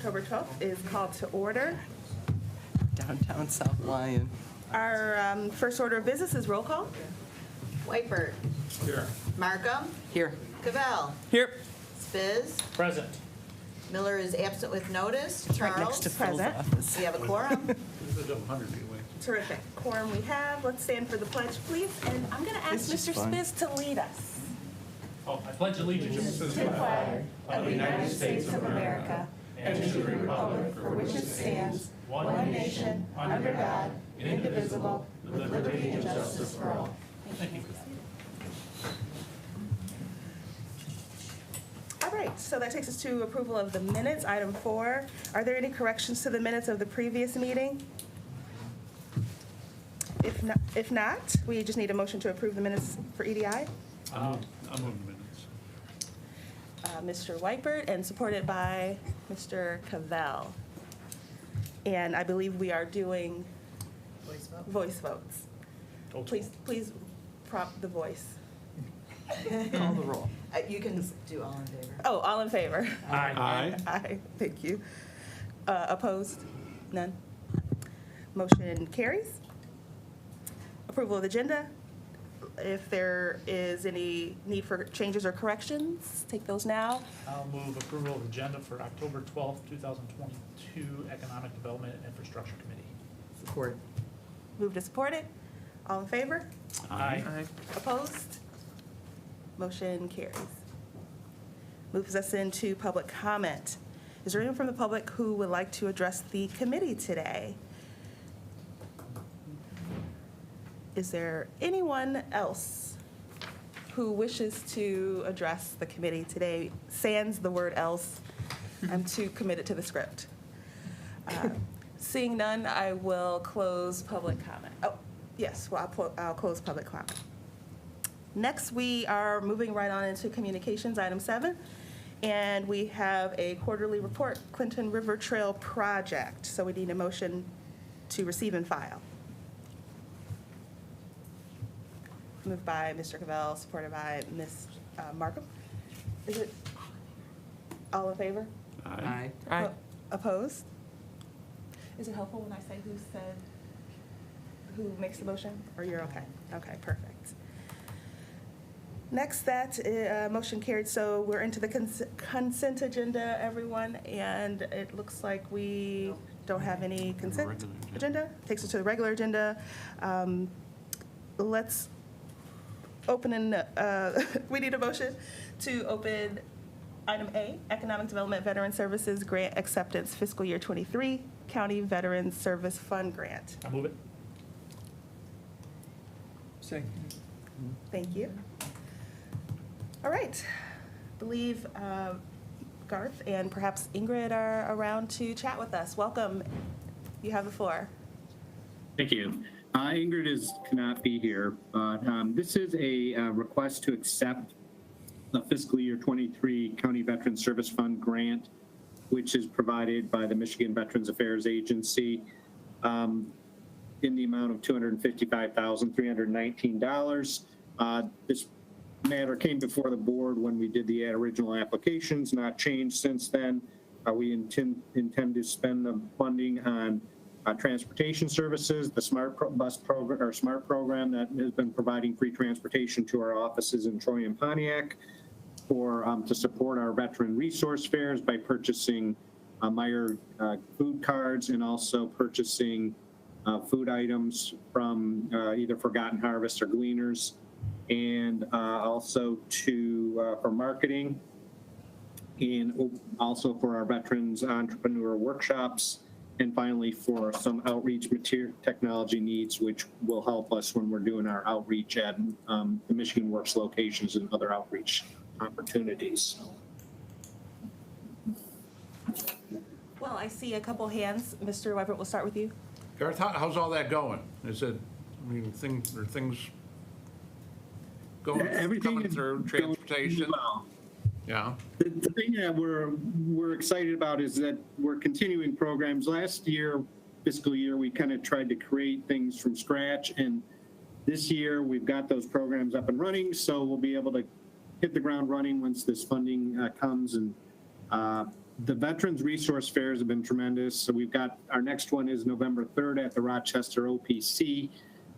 October 12th is called to order. Downtown South Lyon. Our first order of business is roll call. Whiteford. Here. Markham. Here. Cavell. Here. Spiz. Present. Miller is absent with notice. Right next to Charles. Phil's Present. office. We have a quorum. This is a double hundred anyway. Terrific. Quorum we have. Let's stand for the pledge, please. And I'm going to ask It's just Mr. fun. Spiz to lead us. Oh, I pledge allegiance to the Flag of the United States of America and to the republic for which it stands, one nation, under God, indivisible, with liberty and justice for all. Thank you. All right, so that takes us to approval of the minutes. Item 4, are there any corrections to the minutes of the previous meeting? If not, we just need a motion to approve the minutes for EDI. I'm moving the minutes. Mr. Whiteford, and supported by Mr. Cavell. And I believe we are doing voice votes. Please prompt the voice. Call the roll. You can do all in favor. Oh, all in favor? Aye. Aye, thank you. Opposed? None? Motion carries. Approval of the agenda. If there is any need for changes or corrections, take those now. I'll move approval of agenda for October 12th, 2022 Economic Development and Infrastructure Committee. Support. Moved and supported. All in favor? Aye. Opposed? Motion carries. Moves us into public comment. Is there anyone from the public who would like to address the committee today? Is there anyone else who wishes to address the committee today? Sans the word else. I'm too committed to the script. Seeing none, I will close public comment. Oh, yes, well, I'll close public comment. Next, we are moving right on into communications, item 7. And we have a quarterly report, Clinton River Trail Project. So we need a motion to receive and file. Moved by Mr. Cavell, supported by Ms. Markham. Is it all in favor? Aye. Aye. Opposed? Is it helpful when I say who makes the motion? Or you're okay? Okay, perfect. Next, that motion carried. So we're into the consent agenda, everyone, and it looks like we don't have any consent agenda. Takes us to the regular agenda. Let's open we need a motion to open item A, Economic Development Veteran Services Grant Acceptance Fiscal Year 23 County Veteran Service Fund Grant. I'll move it. Second. Thank you. All right. I believe Garth and perhaps Ingrid are around to chat with us. Welcome. You have the floor. Thank you. Ingrid cannot be here, but this is a request to accept the fiscal year 23 County Veteran Service Fund grant, which is provided by the Michigan Veterans Affairs Agency in the amount of $255,319. This matter came before the board when we did the original applications, not changed since then. We intend to spend the funding on transportation services, the Smart Bus program or Smart program that has been providing free transportation to our offices in Troy and Pontiac, to support our veteran resource fairs by purchasing Meyer food cards and also purchasing food items from either Forgotten Harvest or Gleaners, and also for marketing, and also for our veterans entrepreneur workshops. And finally, for some outreach material technology needs, which will help us when we're doing our outreach at the Michigan Works locations and other outreach opportunities. Well, I see a couple hands. Mr. Weibert, we'll start with you. Garth, how's all that going? Is it, things going, Everything coming is through going transportation? well. Yeah. The thing that we're excited about is that we're continuing programs. Last year, fiscal year, we kind of tried to create things from scratch, and this year we've got those programs up and running, so we'll be able to hit the ground running once this funding comes, and The Veterans Resource Fairs have been tremendous. So we've got, our next one is November 3rd at the Rochester OPC,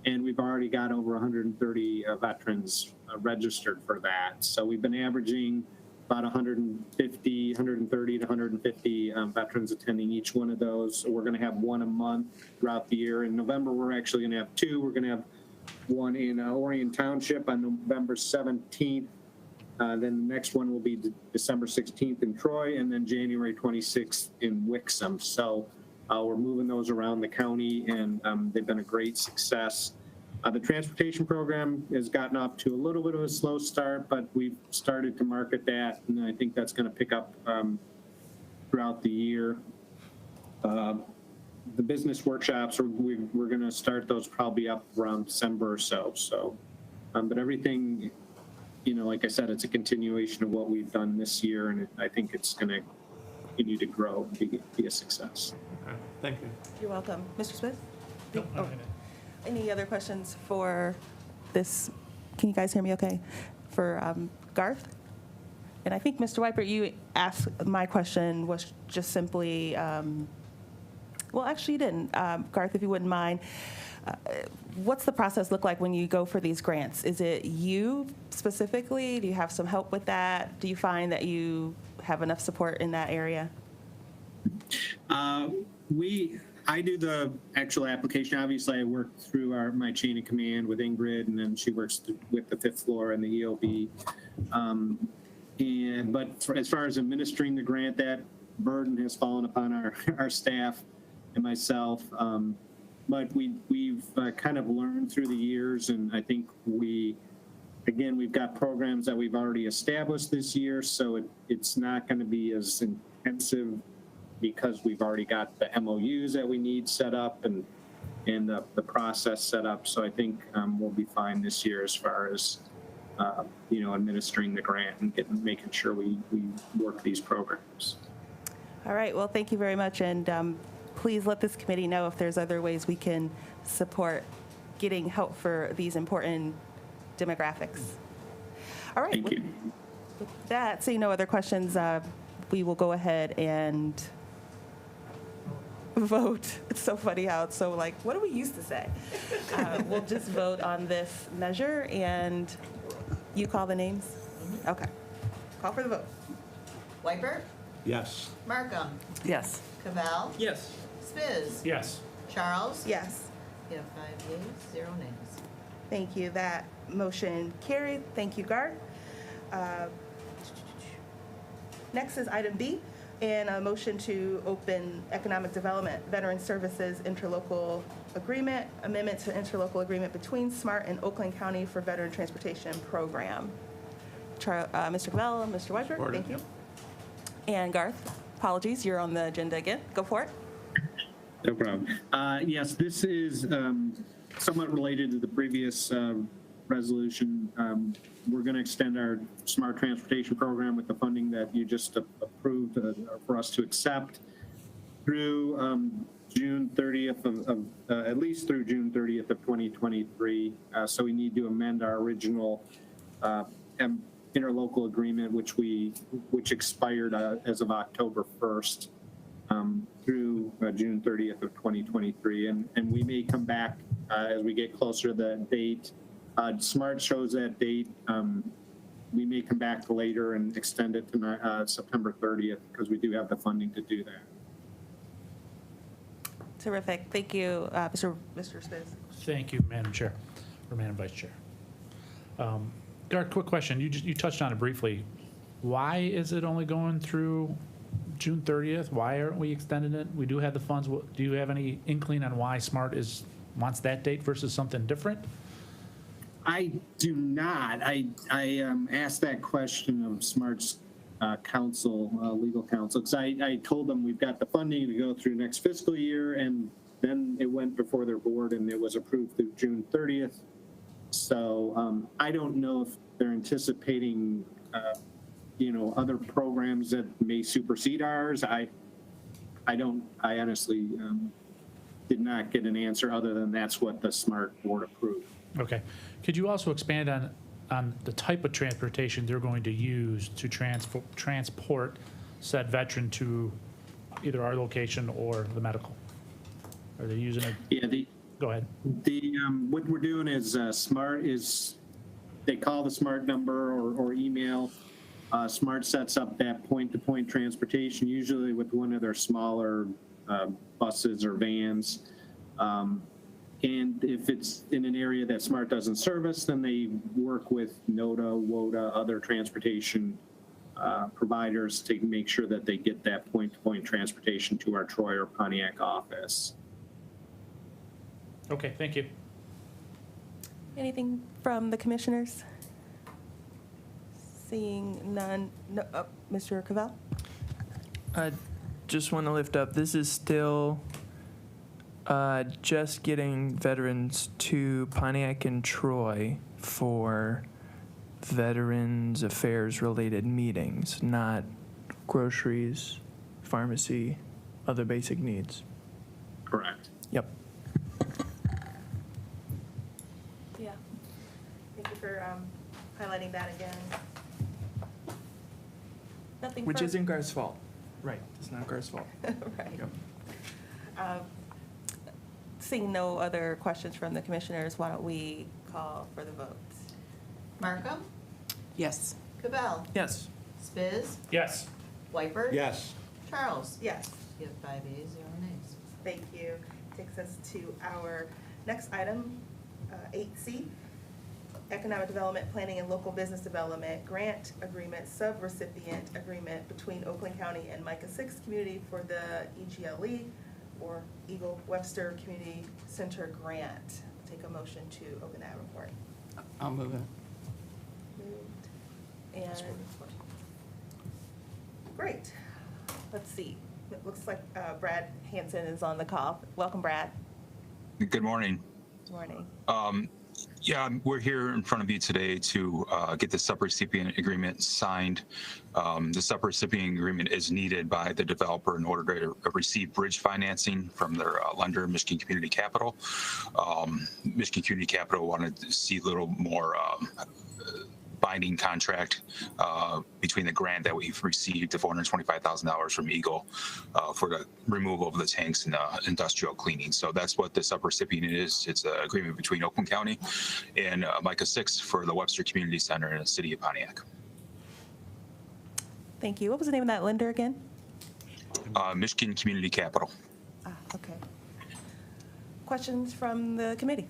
and we've already got over 130 veterans registered for that. So we've been averaging about 130 to 150 veterans attending each one of those. So we're going to have one a month throughout the year. In November, we're actually going to have two. We're going to have one in Orion Township on November 17th. Then the next one will be December 16th in Troy, and then January 26th in Wixom. So we're moving those around the county, and they've been a great success. The transportation program has gotten off to a little bit of a slow start, but we've started to market that, and I think that's going to pick up throughout the year. The business workshops, we're going to start those probably up around December or so. But everything, you know, like I said, it's a continuation of what we've done this year, and I think it's going to continue to grow and be a success. Okay, thank you. You're welcome. Mr. Smith? Nope, I don't have any. Any other questions for this? Can you guys hear me okay? For Garth? And I think, Mr. Wiper, you asked, my question was just simply, well, actually you didn't. Garth, if you wouldn't mind, what's the process look like when you go for these grants? Is it you specifically? Do you have some help with that? Do you find that you have enough support in that area? I do the actual application. Obviously, I work through my chain of command with Ingrid, and then she works with the fifth floor and the EOB. But as far as administering the grant, that burden has fallen upon our staff and myself. But we've kind of learned through the years, and I think we've got programs that we've already established this year, so it's not going to be as intensive because we've already got the MOUs that we need set up and the process set up. So I think we'll be fine this year as far as administering the grant and making sure we work these programs. All right, well, thank you very much, and please let this committee know if there's other ways we can support getting help for these important demographics. All right. Thank you. With that, seeing no other questions, we will go ahead and vote. It's so funny how it's so like, what do we used to say? We'll just vote on this measure, and you call the names? Okay. Call for the vote. Wiper, Yes. Markham, Yes. Cavell, Yes. Spiz, Yes. Charles. Yes. We have 5 yeas, 0 nays. Thank you. That motion carried. Thank you, Garth. Next is item B, and a motion to open Economic Development Veteran Services Interlocal Agreement, amendment to interlocal agreement between SMART and Oakland County for Veteran Transportation Program. Mr. Cavell and Mr. Wiper, Support it, thank you. And Garth, apologies, you're on the agenda again. Go for it. No problem. Yes, this is somewhat related to the previous resolution. We're going to extend our Smart Transportation Program with the funding that you just approved for us to accept through June 30th at least through June 30th of 2023. So we need to amend our original interlocal agreement, which expired as of October 1st. Through June 30th of 2023. And we may come back as we get closer to the date. SMART shows that date. We may come back later and extend it to September 30th because we do have the funding to do that. Terrific. Thank you, Mr. Spiz. Thank you, Madam Chair, or Madam Vice Chair. Garth, quick question. You touched on it briefly. Why is it only going through June 30th? Why aren't we extending it? We do have the funds. Do you have any inkling on why SMART wants that date versus something different? I do not. I asked that question of SMART's counsel, legal counsel, because I told them we've got the funding to go through next fiscal year, and then it went before their board and it was approved through June 30th. So I don't know if they're anticipating other programs that may supersede ours. I honestly did not get an answer other than that's what the SMART board approved. Okay. Could you also expand on the type of transportation they're going to use to transport said veteran to either our location or the medical? Are they using it? Yeah, Go ahead. what we're doing is Smart is, they call the Smart number or email. Smart sets up that point-to-point transportation, usually with one of their smaller buses or vans. And if it's in an area that Smart doesn't service, then they work with NODA, WODA, other transportation providers to make sure that they get that point-to-point transportation to our Troy or Pontiac office. Okay, thank you. Anything from the commissioners? Seeing none, no, Mr. Cavell? I just want to lift up, this is still just getting veterans to Pontiac and Troy for Veterans Affairs related meetings, not groceries, pharmacy, other basic needs. Correct. Yep. Yeah. Thank you for highlighting that again. Nothing Which further. isn't Gar's fault. Right, it's not Gar's fault. Right. Yep. Seeing no other questions from the commissioners, why don't we call for the vote? Markham, Yes. Cavell, Yes. Spiz, Yes. Wiper. Yes. Charles. Yes. You have 5 ayes, 0 nays. Thank you. Takes us to our next item, 8C, Economic Development Planning and Local Business Development Grant Agreement, Sub-Recipient Agreement between Oakland County and Micah 6 Community for the EGLE or Egle Webster Community Center Grant. Take a motion to open that report. I'll move it. Moved. And, great. Let's see. It looks like Brad Hansen is on the call. Welcome, Brad. Good morning. Good morning. Yeah, we're here in front of you today to get the sub-recipient agreement signed. The sub-recipient agreement is needed by the developer in order to receive bridge financing from their lender, Michigan Community Capital. Michigan Community Capital wanted to see a little more binding contract between the grant that we've received, the $425,000 from Egle for the removal of the tanks and industrial cleaning. So that's what the sub-recipient is. It's an agreement between Oakland County and Micah 6 for the Webster Community Center in the city of Pontiac. Thank you. What was the name of that lender again? Michigan Community Capital. Okay. Questions from the committee?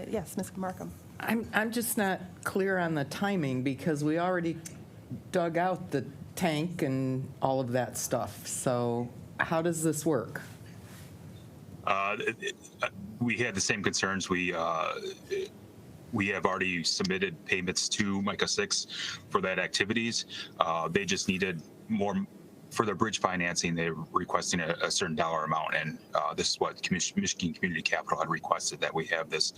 Yes, Ms. Markham. I'm just not clear on the timing because we already dug out the tank and all of that stuff. So how does this work? We had the same concerns. We have already submitted payments to Micah 6 for that activities. They just needed more for their bridge financing. They're requesting a certain dollar amount, and this is what Michigan Community Capital had requested, that we have this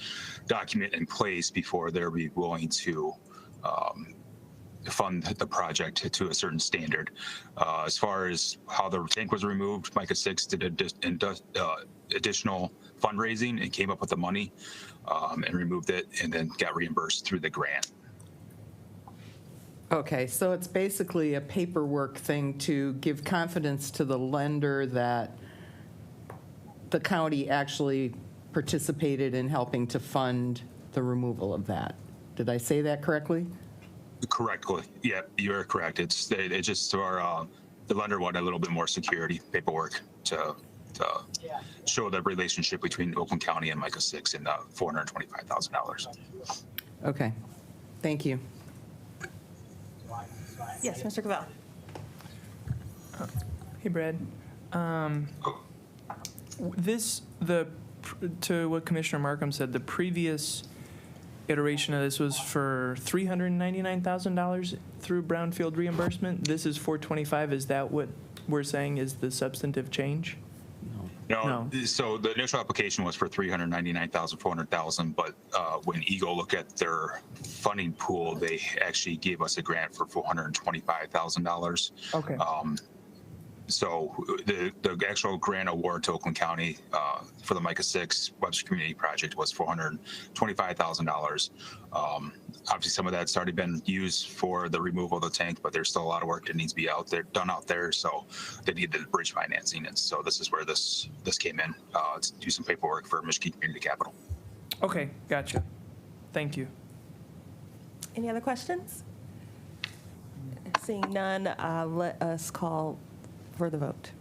document in place before they'll be willing to fund the project to a certain standard. As far as how the tank was removed, Micah 6 did additional fundraising and came up with the money and removed it, and then got reimbursed through the grant. Okay, so it's basically a paperwork thing to give confidence to the lender that the county actually participated in helping to fund the removal of that. Did I say that correctly? Correctly. Yeah, you're correct. It's just our the lender wanted a little bit more security paperwork to show the relationship between Oakland County and Micah 6 and $425,000. Okay, thank you. Yes, Mr. Cavell. Hey, Brad. To what Commissioner Markham said, the previous iteration of this was for $399,000 through brownfield reimbursement. This is $425,000. Is that what we're saying is the substantive change? No. So the initial application was for $399,000, $400,000, but when Egle looked at their funding pool, they actually gave us a grant for $425,000. Okay. So the actual grant award to Oakland County for the Micah 6 Webster Community Project was $425,000. Obviously, some of that's already been used for the removal of the tank, but there's still a lot of work that needs to be done out there. So they need the bridge financing, and so this is where this came in to do some paperwork for Michigan Community Capital. Okay, gotcha. Thank you. Any other questions? Seeing none, let us call for the vote.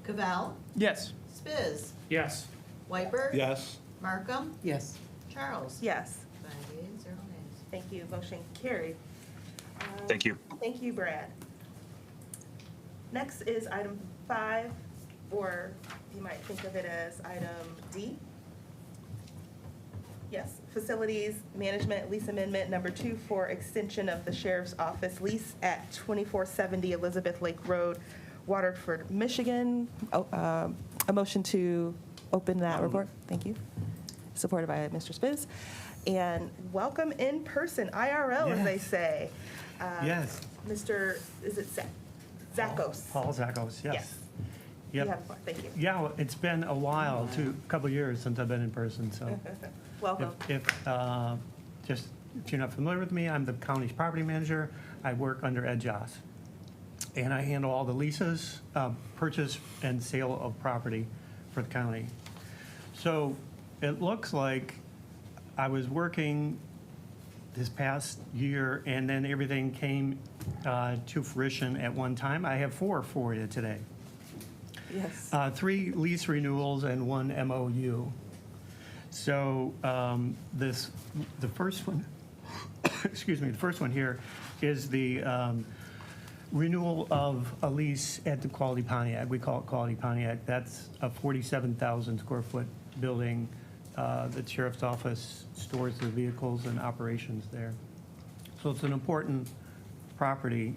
Cavell, Yes. Spiz, Yes. Wiper. Yes. Markham, Yes. Charles. Yes, 5 ayes, 0 nays. thank you. Motion carried. Thank you. Thank you, Brad. Next is item 5, or you might think of it as item D. Yes, Facilities Management Lease Amendment Number 2 for extension of the Sheriff's Office lease at 2470 Elizabeth Lake Road, Waterford, Michigan. A motion to open that report. Thank you. Supported by Mr. Spiz. And welcome in person, IRL, as they say. Yes. Mr., is it Zakos? Paul Zakos, yes. You Yep. have the floor. Thank you. Yeah, well, it's been a while, a couple of years since I've been in person, so. Welcome. If you're not familiar with me, I'm the county's property manager. I work under Ed Joss. And I handle all the leases, purchase and sale of property for the county. So it looks like I was working this past year and then everything came to fruition at one time. I have 4 for you today. Yes. 3 lease renewals and 1 MOU. So the first one, excuse me, the first one here is the renewal of a lease at the Quality Pontiac. We call it Quality Pontiac. That's a 47,000 square foot building. The sheriff's office stores the vehicles and operations there. So it's an important property.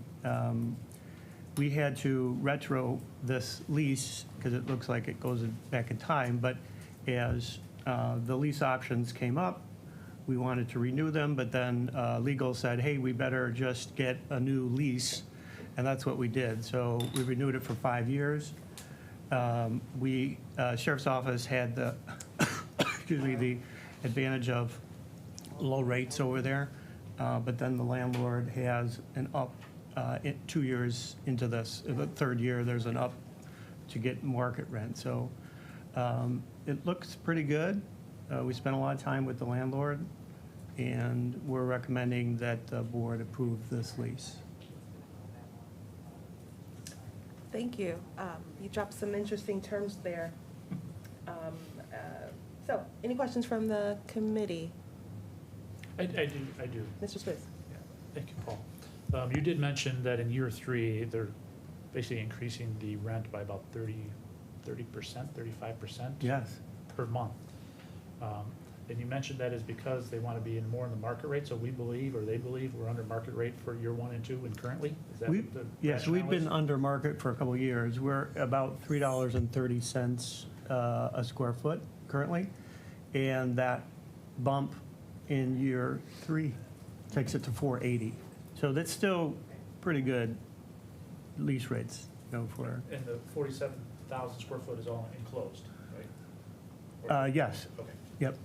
We had to retro this lease because it looks like it goes back in time, but as the lease options came up, we wanted to renew them, but then legal said, hey, we better just get a new lease, and that's what we did. So we renewed it for 5 years. Sheriff's Office had the, excuse me, the advantage of low rates over there, but then the landlord has an up 2 years into this. The third year, there's an up to get market rent. So it looks pretty good. We spent a lot of time with the landlord, and we're recommending that the board approve this lease. Thank you. You dropped some interesting terms there. So, any questions from the committee? I do. Mr. Smith? Thank you, Paul. You did mention that in year 3, they're basically increasing the rent by about 30%, 35%? Yes. Per month. And you mentioned that is because they want to be more in the market rate, so we believe, or they believe, we're under market rate for year 1 and 2 and currently? Is that what the Yes, we've rationale been is? under market for a couple of years. We're about $3.30 a square foot currently, and that bump in year 3 takes it to $4.80. So that's still pretty good lease rates, for. And the 47,000 square foot is all enclosed, right? Yes, Okay. yep.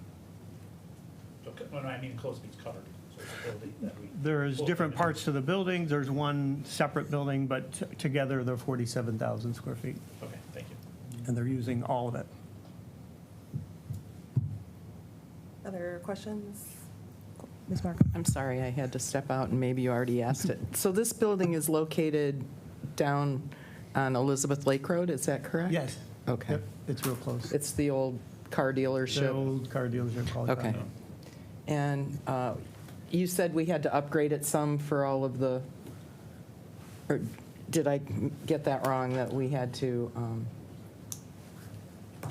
Okay, when I mean enclosed means covered, so it's a building that we. There's different parts to the building. There's one separate building, but together they're 47,000 square feet, Okay, thank you. and they're using all of it. Other questions? Ms. Markham? I'm sorry, I had to step out, and maybe you already asked it. So this building is located down on Elizabeth Lake Road, is that correct? Yes. Okay. Yep, it's real close. It's the old car The dealership? old car dealership called. Okay. And you said we had to upgrade it some for all of the, or did I get that wrong, that we had to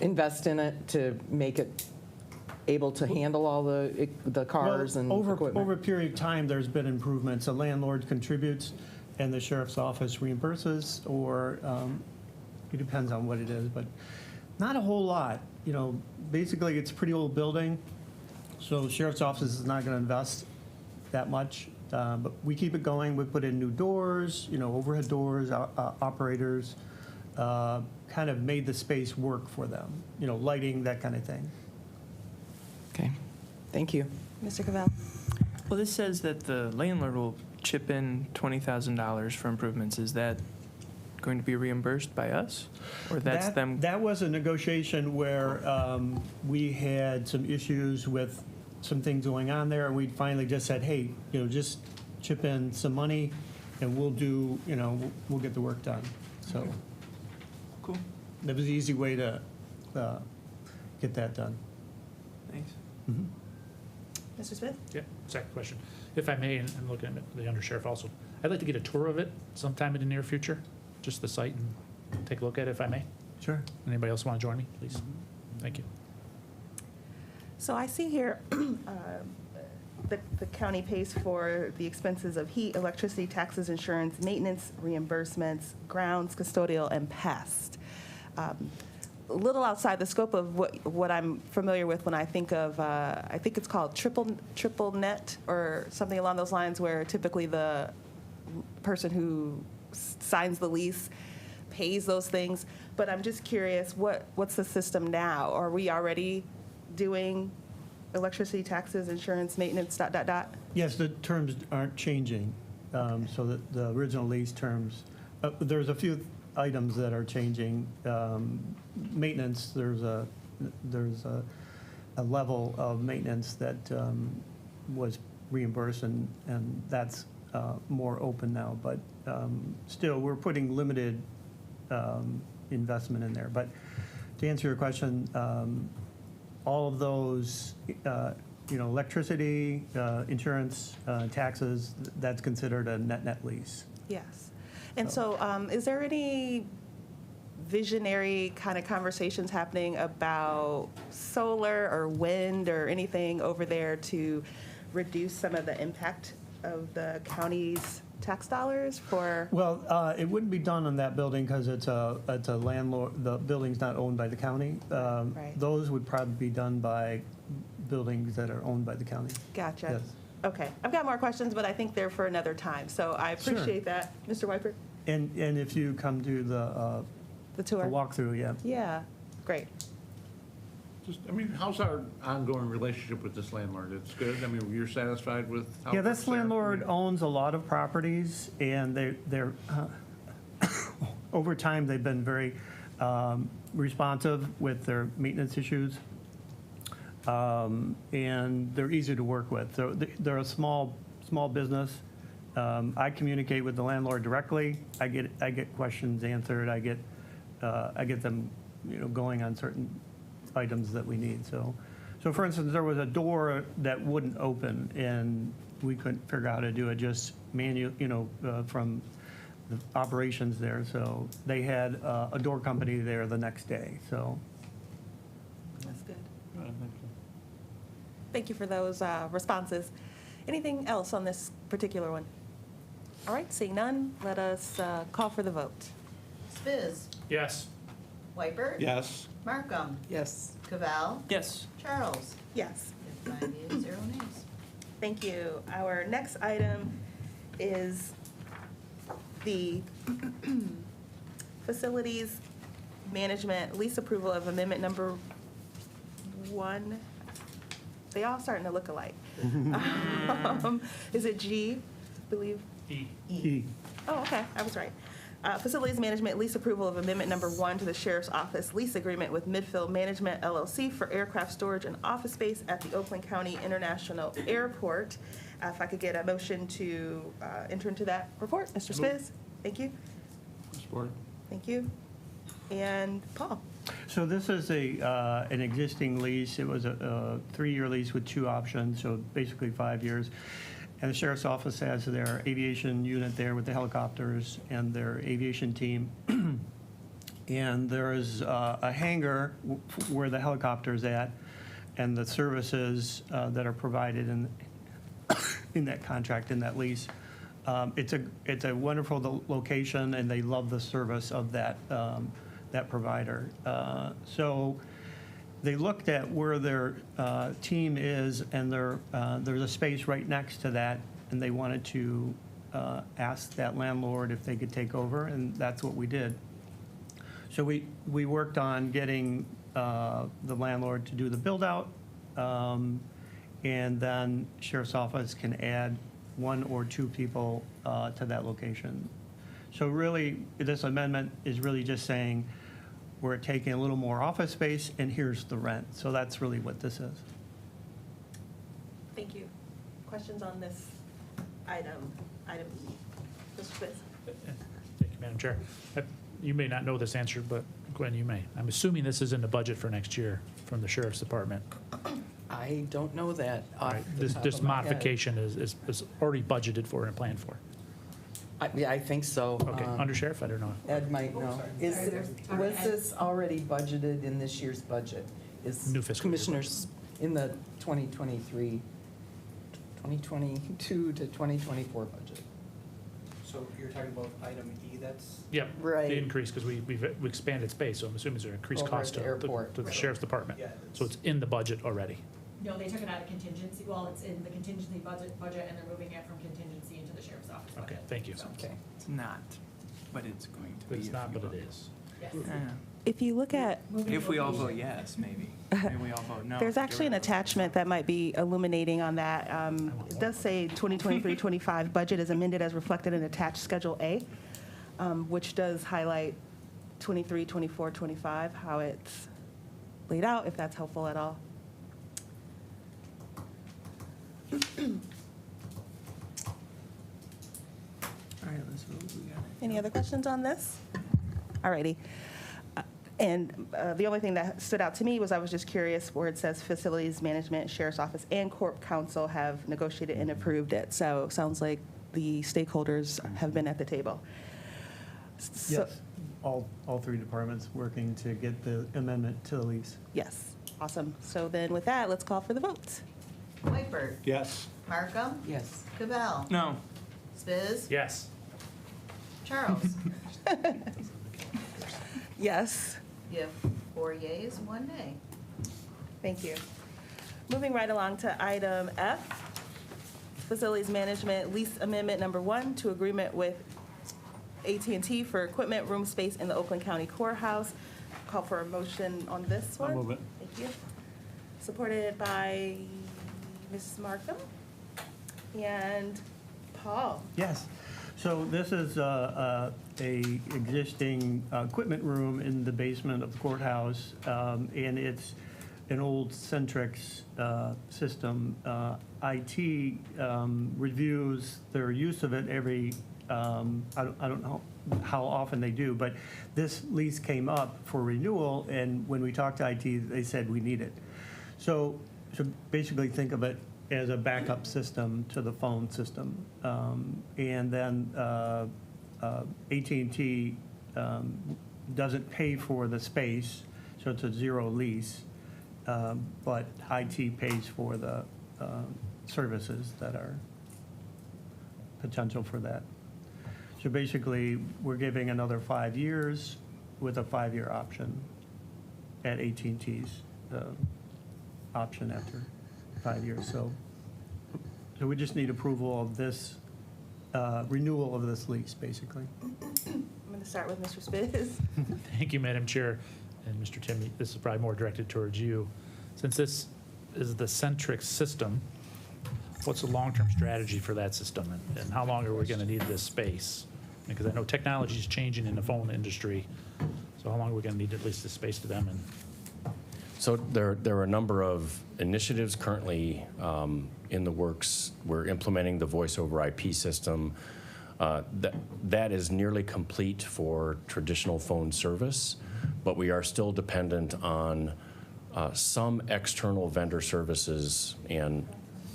invest in it to make it able to handle all the cars and Well, equipment? over a period of time, there's been improvements. The landlord contributes, and the sheriff's office reimburses, or it depends on what it is, but not a whole lot. Basically, it's a pretty old building, so the sheriff's office is not going to invest that much, but we keep it going. We put in new doors, overhead doors, operators, kind of made the space work for them, lighting, that kind of thing. Okay, thank you. Mr. Cavell? Well, this says that the landlord will chip in $20,000 for improvements. Is that going to be reimbursed by us? Or that's them? That was a negotiation where we had some issues with some things going on there, and we finally just said, hey, just chip in some money, and we'll do, we'll get the work done. So Cool. that was the easy way to get that done. Thanks. Mr. Smith? Yeah, second question. If I may, and I'm looking at the undersheriff also, I'd like to get a tour of it sometime in the near future, just the site, and take a look at it if I may. Sure. Anybody else want to join me, please? Thank you. So I see here, the county pays for the expenses of heat, electricity, taxes, insurance, maintenance, reimbursements, grounds, custodial, and pest. A little outside the scope of what I'm familiar with when I think of, I think it's called triple net or something along those lines, where typically the person who signs the lease pays those things. But I'm just curious, what's the system now? Are we already doing electricity, taxes, insurance, maintenance, ... Yes, the terms aren't changing. So that the original lease terms, there's a few items that are changing. Maintenance, there's a level of maintenance that was reimbursed, and that's more open now. But still, we're putting limited investment in there. But to answer your question, all of those, electricity, insurance, taxes, that's considered a net lease. Yes. And so is there any visionary kind of conversations happening about solar or wind or anything over there to reduce some of the impact of the county's tax dollars for? Well, it wouldn't be done on that building because it's a landlord, the building's not owned by the county. Right. Those would probably be done by buildings that are owned by the county. Gotcha. Yes. Okay. I've got more questions, but I think they're for another time. So I Sure. appreciate that. Mr. Wiper, And if you come to the the tour? walkthrough, yeah. Yeah. Great. Just, how's our ongoing relationship with this landlord? It's good? You're satisfied with how? Yeah, it's this there? landlord owns a lot of properties, and they're over time, they've been very responsive with their maintenance issues. And they're easy to work with. So they're a small business. I communicate with the landlord directly. I get questions answered. I get them, going on certain items that we need. So for instance, there was a door that wouldn't open, and we couldn't figure out how to do it just from the operations there. So they had a door company there the next day. So That's good. Thank you for those responses. Anything else on this particular one? All right, seeing none, let us call for the vote. Spiz, Yes. Wiper. Yes. Markham, Yes. Cavell, Yes. Charles. Yes. 5 yeas, 0 nays. Thank you. Our next item is the facilities management lease approval of amendment number 1. They all starting to look alike. Is it G, I believe? E. Oh, okay, I was right. Facilities management lease approval of amendment number 1 to the Sheriff's Office lease agreement with Midfield Management LLC for aircraft storage and office space at the Oakland County International Airport. If I could get a motion to enter into that report, Mr. Spiz. Thank you. Support. Thank you. And Paul. So this is an existing lease. It was a 3-year lease with 2 options, so basically 5 years. And the sheriff's office has their aviation unit there with the helicopters and their aviation team. And there is a hangar where the helicopter's at, and the services that are provided in that contract, in that lease. It's a wonderful location, and they love the service of that provider. So they looked at where their team is, and there's a space right next to that, and they wanted to ask that landlord if they could take over, and that's what we did. So we worked on getting the landlord to do the build-out, and then sheriff's office can add 1 or 2 people to that location. So really, this amendment is really just saying, we're taking a little more office space, and here's the rent. So that's really what this is. Thank you. Questions on this item? Item E. Mr. Spitz? Thank you, Madam Chair. You may not know this answer, but Gwen, you may. I'm assuming this is in the budget for next year from the Sheriff's Department. I don't know that off Right. the This top this of my head. modification is already budgeted for and planned for. Yeah, I think so. Okay, Under Sheriff, I don't know. Ed might know. Was this already budgeted in this year's budget? Is New fiscal year. Commissioners in the 2023, 2022 to 2024 budget? So you're talking about item E, that's? Yep. Right. The increase, because we expanded space, so I'm assuming there's an increased Over at cost the airport. to the Sheriff's Department. Yeah, So it's in the budget already. No, they took it out of contingency, well, it's in the contingency budget, and they're moving it from contingency into the sheriff's office budget. Okay, thank you. So, Okay. It's not, but it's going to be. But it's if not, you but it vote. is. yes. Yeah. If you look at, If we all vote yes, maybe. Maybe we all vote no. there's actually an Get rid of it. attachment that might be illuminating on that. It does say 2023-25 budget is amended as reflected in attached Schedule A, which does highlight 23, 24, 25, how it's laid out, if that's helpful at all. All right, let's vote. We got it. Any other questions on this? Alrighty. And the only thing that stood out to me was I was just curious where it says facilities management, sheriff's office, and corp counsel have negotiated and approved it. So it sounds like the stakeholders have been at the table. So- Yes, all 3 departments working to get the amendment to the lease. Yes, awesome. So then with that, let's call for the vote. Whitebird, Yes. Markham, Yes. Cabell, No. Spiz, Yes. Charles. Yes. You have 4 yeas, 1 nay. Thank you. Moving right along to item F, Facilities Management Lease Amendment Number 1 to agreement with AT&T for equipment, room space in the Oakland County Courthouse. Call for a motion on this one. I'll move it. Thank you. Supported by Ms. Markham and Paul. Yes. So this is a existing equipment room in the basement of the courthouse, and it's an old Centrex system. IT reviews their use of it every, I don't know how often they do, but this lease came up for renewal, and when we talked to IT, they said we need it. So basically think of it as a backup system to the phone system. And then AT&T doesn't pay for the space, so it's a zero lease, but IT pays for the services that are potential for that. So basically, we're giving another 5 years with a 5-year option at AT&T's option after 5 years. So we just need approval of this renewal of this lease, basically. I'm going to start with Mr. Spiz. Thank you, Madam Chair. And Mr. Tim, this is probably more directed towards you. Since this is the Centrix system, what's the long-term strategy for that system? And how long are we going to need this space? Because I know technology is changing in the phone industry. So how long are we going to need at least this space to them? And So there are a number of initiatives currently in the works. We're implementing the voice over IP system. That is nearly complete for traditional phone service, but we are still dependent on some external vendor services, and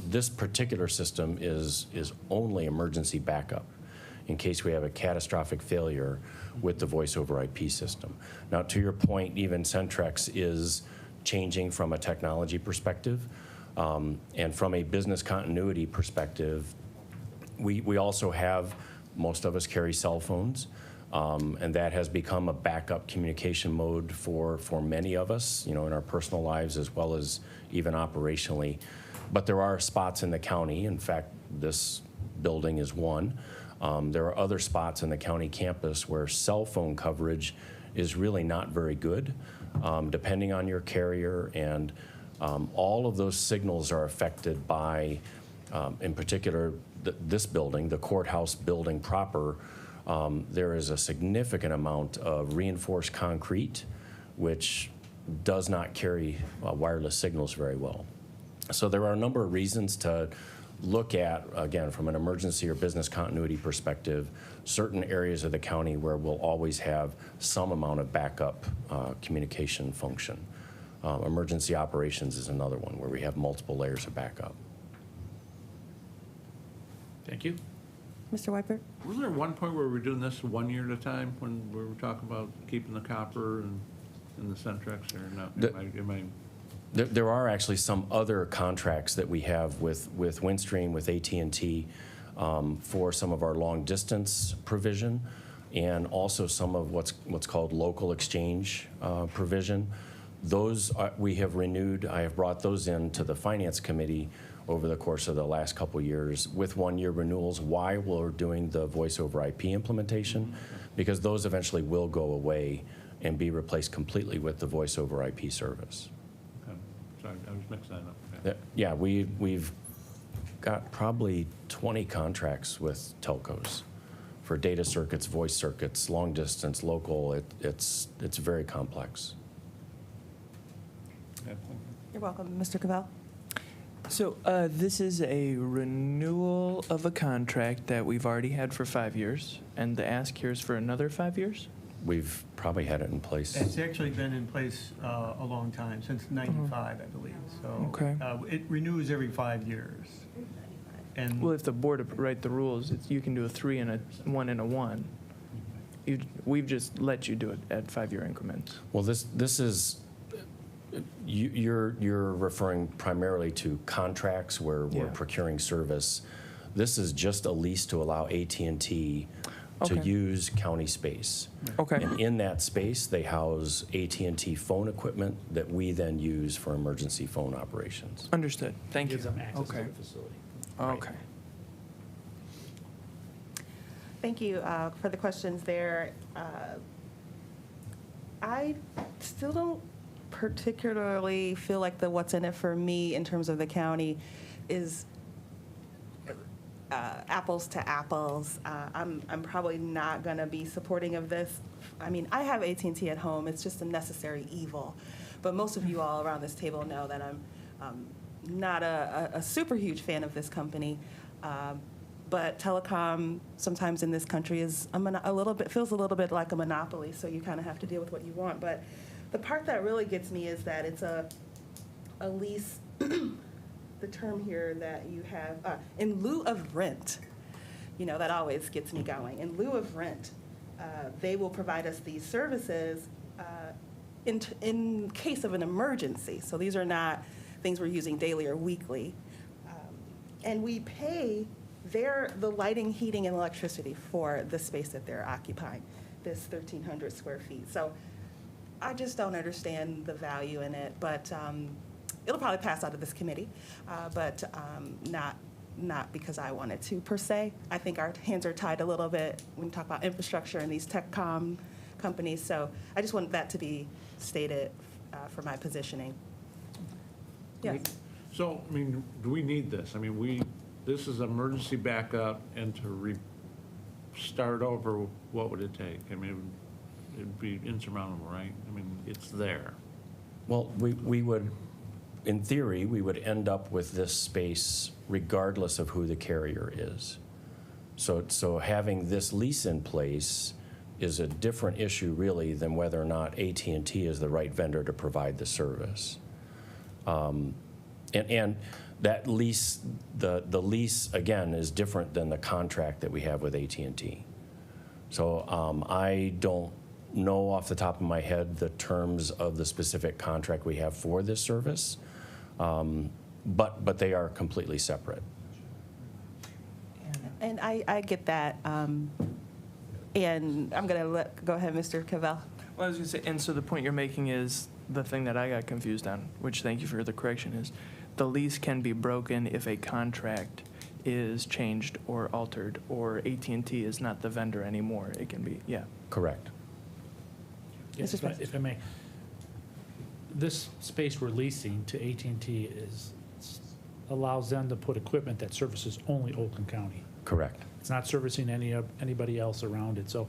this particular system is only emergency backup in case we have a catastrophic failure with the voice over IP system. Now, to your point, even Centrex is changing from a technology perspective, and from a business continuity perspective, we also have, most of us carry cell phones, and that has become a backup communication mode for many of us, in our personal lives as well as even operationally. But there are spots in the county, in fact, this building is one. There are other spots in the county campus where cell phone coverage is really not very good, depending on your carrier. And all of those signals are affected by, in particular, this building, the courthouse building proper. There is a significant amount of reinforced concrete, which does not carry wireless signals very well. So there are a number of reasons to look at, again, from an emergency or business continuity perspective, certain areas of the county where we'll always have some amount of backup communication function. Emergency operations is another one where we have multiple layers of backup. Thank you. Mr. Weipert? Was there one point where we were doing this 1 year at a time when we were talking about keeping the copper and the Centrex or no? There are actually some other contracts that we have with Windstream, with AT&T, for some of our long distance provision, and also some of what's called local exchange provision. Those we have renewed. I have brought those into the Finance Committee over the course of the last couple years with 1-year renewals while we're doing the voice over IP implementation, because those eventually will go away and be replaced completely with the voice over IP service. Okay. Sorry, I was mixing that up. Okay. Yeah, we've got probably 20 contracts with telcos for data circuits, voice circuits, long distance, local. It's very complex. Yeah, thank you. You're welcome. Mr. Cavell? So this is a renewal of a contract that we've already had for 5 years, and the ask here is for another 5 years? We've probably had it in place. It's actually been in place a long time, since '95, I believe. So Okay. it renews every 5 years. And Well, if the board write the rules, you can do a 3 and a 1 and a 1. We've just let you do it at 5-year increments. Well, this is, you're referring primarily to contracts where we're Yeah. procuring service. This is just a lease to allow AT&T to Okay. use county space. Okay. And in that space, they house AT&T phone equipment that we then use for emergency phone operations. Understood. Thank you. Gives them access to Okay. the facility. Okay. Thank you for the questions there. I still don't particularly feel like the what's in it for me in terms of the county is apples to apples. I'm probably not going to be supporting of this. I mean, I have AT&T at home. It's just a necessary evil. But most of you all around this table know that I'm not a super huge fan of this company. But telecom sometimes in this country is feels a little bit like a monopoly, so you kind of have to deal with what you want. But the part that really gets me is that it's a lease, the term here that you have, in lieu of rent. You know, that always gets me going. In lieu of rent, they will provide us these services in case of an emergency. So these are not things we're using daily or weekly. And we pay the lighting, heating, and electricity for the space that they're occupying, this 1,300 square feet. So I just don't understand the value in it, but it'll probably pass out of this committee, but not because I wanted to, per se. I think our hands are tied a little bit when we talk about infrastructure and these tech companies, so I just wanted that to be stated for my positioning. Yes. So, I mean, do we need this? I mean, this is emergency backup, and to start over, what would it take? I mean, it'd be insurmountable, right? I mean, it's there. Well, we would, in theory, we would end up with this space regardless of who the carrier is. So having this lease in place is a different issue, really, than whether or not AT&T is the right vendor to provide the service. And that lease, the lease, again, is different than the contract that we have with AT&T. So I don't know off the top of my head the terms of the specific contract we have for this service, but they are completely separate. And I get that. And I'm going to go ahead, Mr. Cavell. Well, I was going to say, and so the point you're making is the thing that I got confused on, which thank you for the correction, is the lease can be broken if a contract is changed or altered, or AT&T is not the vendor anymore. It can be, yeah. Correct. Yes, Mr. Smith? if I may, this space we're leasing to AT&T allows them to put equipment that services only Oakland County. Correct. It's not servicing anybody else around it. So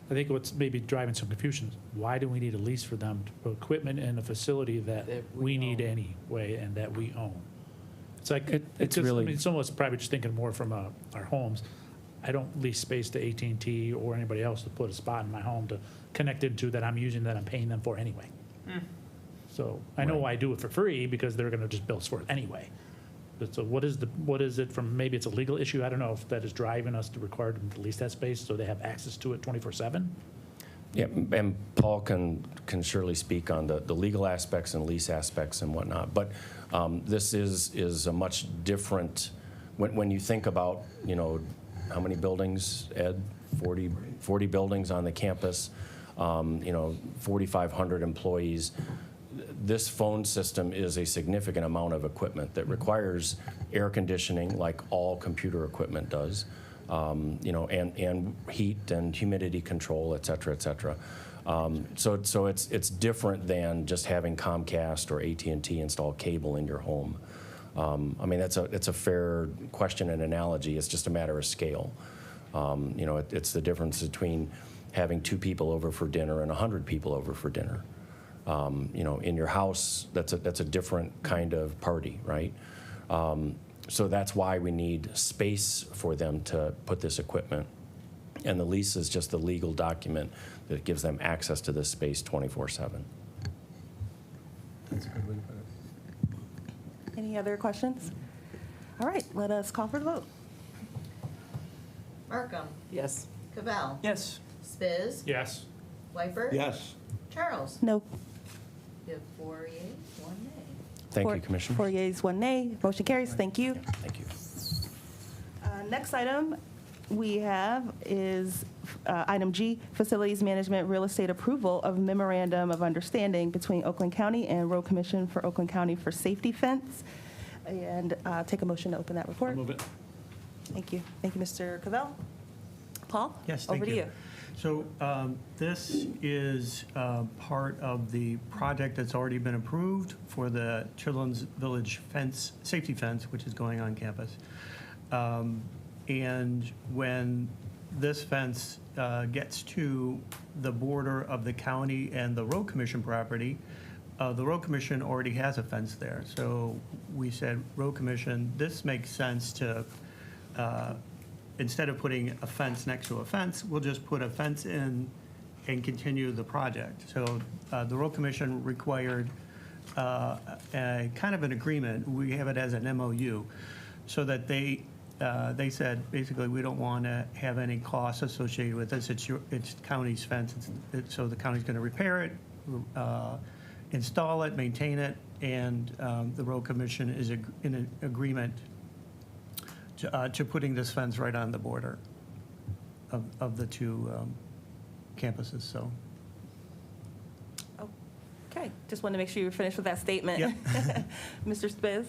I think what's maybe driving some confusion is why do we need a lease for them to put equipment in a facility that we need anyway and that we own? It's like, It's just, really- I mean, some of us probably just thinking more from our homes. I don't lease space to AT&T or anybody else to put a spot in my home to connect into that I'm using, that I'm paying them for anyway. So I know I do it for free because they're gonna just bill us for it anyway. But so what is it from, maybe it's a legal issue, I don't know if that is driving us to require them to lease that space so they have access to it 24/7? Yeah, and Paul can surely speak on the legal aspects and lease aspects and whatnot. But this is a much different, when you think about, how many buildings, Ed? 40 buildings on the campus, 4,500 employees. This phone system is a significant amount of equipment that requires air conditioning, like all computer equipment does, and heat and humidity control, et cetera, et cetera. So it's different than just having Comcast or AT&T install cable in your home. I mean, it's a fair question and analogy. It's just a matter of scale. It's the difference between having 2 people over for dinner and 100 people over for dinner. In your house, that's a different kind of party, right? So that's why we need space for them to put this equipment. And the lease is just the legal document that gives them access to this space 24/7. Any other questions? All right, let us call for the vote. Markham, Yes. Cavell, Yes. Spiz, Yes. Whiteberg. Yes. Charles. No. You have 4 yeas, 1 nay. Thank Four- you, Commissioner. 4 yeas, 1 nay. Motion carries. Thank you. Thank you. Next item we have is item G, Facilities Management Real Estate Approval of Memorandum of Understanding between Oakland County and Road Commission for Oakland County for Safety Fence. And take a motion to open that report. Move it. Thank you. Thank you, Mr. Cavell. Paul? Yes, thank Over to you. So this is part of the project that's already been approved for the Children's Village fence, safety fence, which is going on campus. And when this fence gets to the border of the county and the road commission property, the road commission already has a fence there. So we said, road commission, this makes sense to, instead of putting a fence next to a fence, we'll just put a fence in and continue the project. So the road commission required a kind of an agreement. We have it as an MOU, so that they said, basically, we don't want to have any costs associated with this. It's county's fence, so the county's going to repair it, install it, maintain it, and the road commission is in an agreement to putting this fence right on the border of the 2 campuses, so. Okay, just wanted to make sure you were finished with that statement. Yep. Mr. Spiz?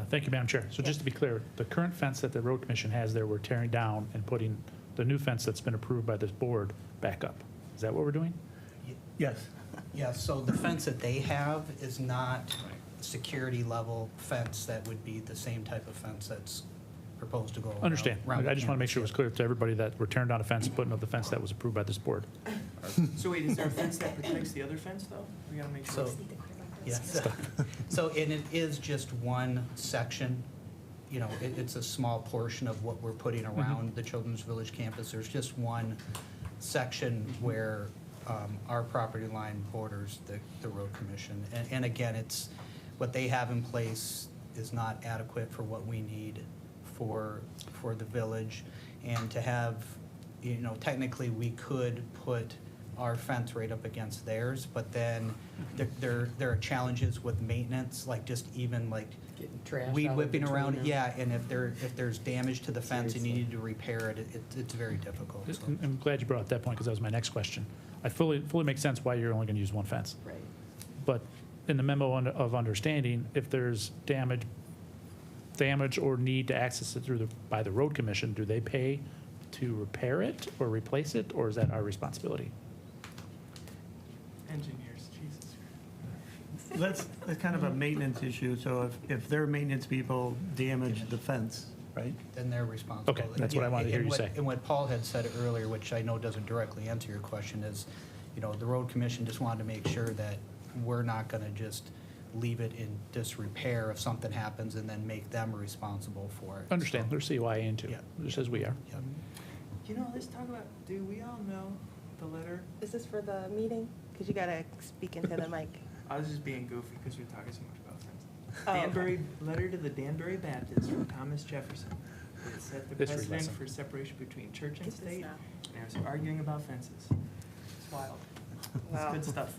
Thank you, Madam Chair. So just to be clear, the current fence that the road commission has there, we're tearing down and putting the new fence that's been approved by this board back up. Is that what we're doing? Yes. Yeah, so the fence that they have is not security level fence that would be the same type of fence that's proposed to go around. Understand. around the I just want to make sure it was campus, clear to everybody that we're tearing down a fence, putting up the fence that was approved by this board. So wait, is there a fence that protects the other fence, though? We gotta make sure. So, yeah. So, and it is just one section, it's a small portion of what we're putting around the Children's Village campus. There's just one section where our property line borders the road commission. And again, what they have in place is not adequate for what we need for the village. And to have, technically, we could put our fence right up against theirs, but then there are challenges with maintenance, like just even like Getting trash weed out of whipping between around, them. yeah, and if there's damage to the fence and you Seriously. need to repair it, it's very difficult. So. I'm glad you brought up that point because that was my next question. I fully makes sense why you're only going to use one fence. Right. But in the memo of understanding, if there's damage or need to access it by the road commission, do they pay to repair it or replace it, or is that our responsibility? engineers, Jesus. That's kind of a maintenance issue, so if their maintenance people damage the fence, right? Then they're responsible. Okay, that's what I wanted to hear you say. And what Paul had said earlier, which I know doesn't directly answer your question, is, the road commission just wanted to make sure that we're not gonna just leave it in disrepair if something happens and then make them responsible for it. Understand, they're CYA into, Yeah. just as we are. Yep. Let's talk about, do we all know the letter? Is this for the meeting? Because you got to speak into the mic. I was just being goofy because you're talking so much about fences. Oh, okay. Danbury, letter to the Danbury Baptist from Thomas Jefferson. It set the History precedent lesson. for separation between church and Get this state, now. and I was arguing about fences. It's wild. Wow. It's good stuff.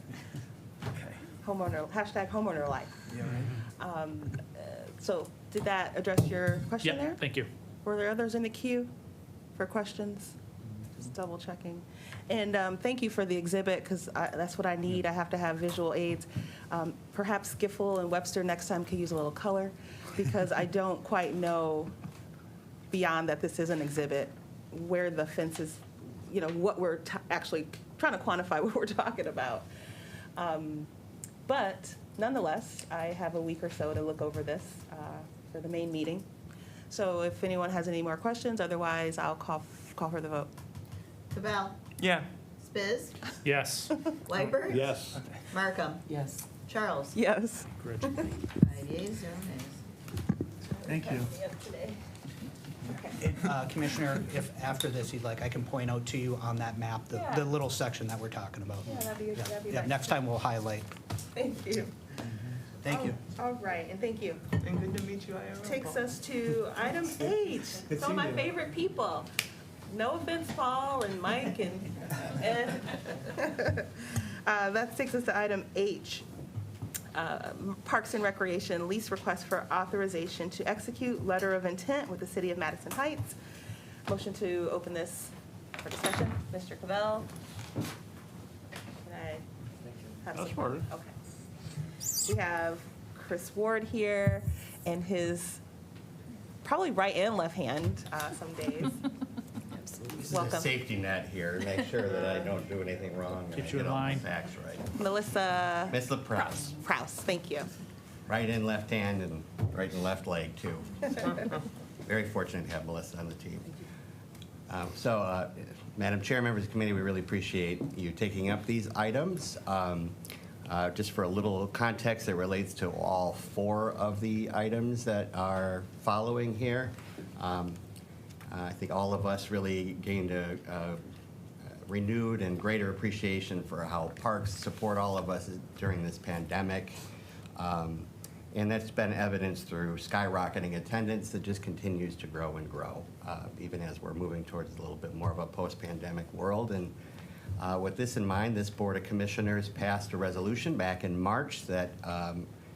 Okay. Homeowner life. Yeah, right. So did that address your question Yeah, there? thank you. Were there others in the queue for questions? Just double checking. And thank you for the exhibit, because that's what I need. I have to have visual aids. Perhaps Giffel and Webster next time could use a little color, because I don't quite know, beyond that this is an exhibit, where the fence is, what we're actually trying to quantify what we're talking about. But nonetheless, I have a week or so to look over this for the main meeting. So if anyone has any more questions, otherwise I'll call for the vote. Cavell, Yeah. Spiz, Yes. Wyberg. Yes. Markham, Yes. Charles. Yes. Gretch. 5 yeas, 0 nays. Thank you. Commissioner, if after this you'd like, I can point out to you on that map, Yeah. the little section that we're talking about. Yeah, that'd be Yeah, nice. next time we'll highlight. Thank you. Thank you. All right, and thank you. And good to meet you, IRL. Takes us to item 8. Some of my favorite people. No offense, Paul and Mike and Ed. That takes us to item H. Parks and Recreation lease request for authorization to execute letter of intent with the City of Madison Heights. Motion to open this for discussion. Mr. Cavell. Can I have That's support? fine. Okay. We have Chris Ward here and his probably right and left hand some days. This is Welcome. a safety net here to make sure that I don't do anything wrong and I Keeps you get in all line. the facts right. Melissa Miss LaProuse, Prouse, thank you. right and left hand and right and left leg too. Very fortunate to have Melissa on the team. Madam Chair, members of the committee, we really appreciate you taking up these items. Just for a little context that relates to all 4 of the items that are following here. I think all of us really gained a renewed and greater appreciation for how parks support all of us during this pandemic. And that's been evidenced through skyrocketing attendance that just continues to grow and grow, even as we're moving towards a little bit more of a post-pandemic world. And with this in mind, this Board of Commissioners passed a resolution back in March that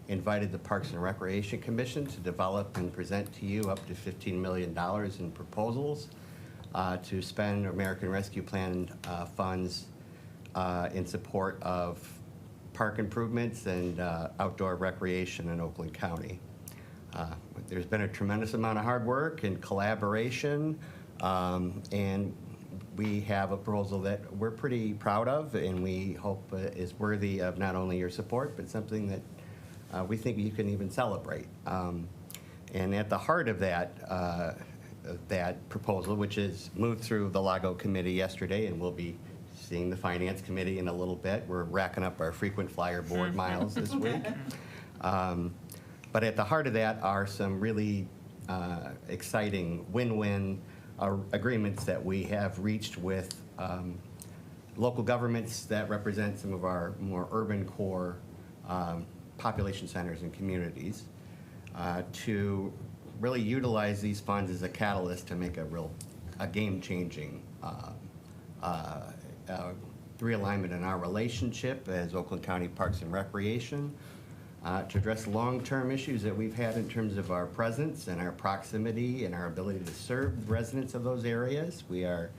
invited the Parks and Recreation Commission to develop and present to you up to $15 million in proposals to spend American Rescue Plan funds in support of park improvements and outdoor recreation in Oakland County. There's been a tremendous amount of hard work and collaboration, and we have a proposal that we're pretty proud of and we hope is worthy of not only your support, but something that we think you can even celebrate. And at the heart of that proposal, which is moved through the Lago Committee yesterday, and we'll be seeing the Finance Committee in a little bit. We're racking up our frequent flyer board miles this week. But at the heart of that are some really exciting win-win agreements that we have reached with local governments that represent some of our more urban core population centers and communities to really utilize these funds as a catalyst to make a game-changing realignment in our relationship as Oakland County Parks and Recreation to address long-term issues that we've had in terms of our presence and our proximity and our ability to serve residents of those areas. We are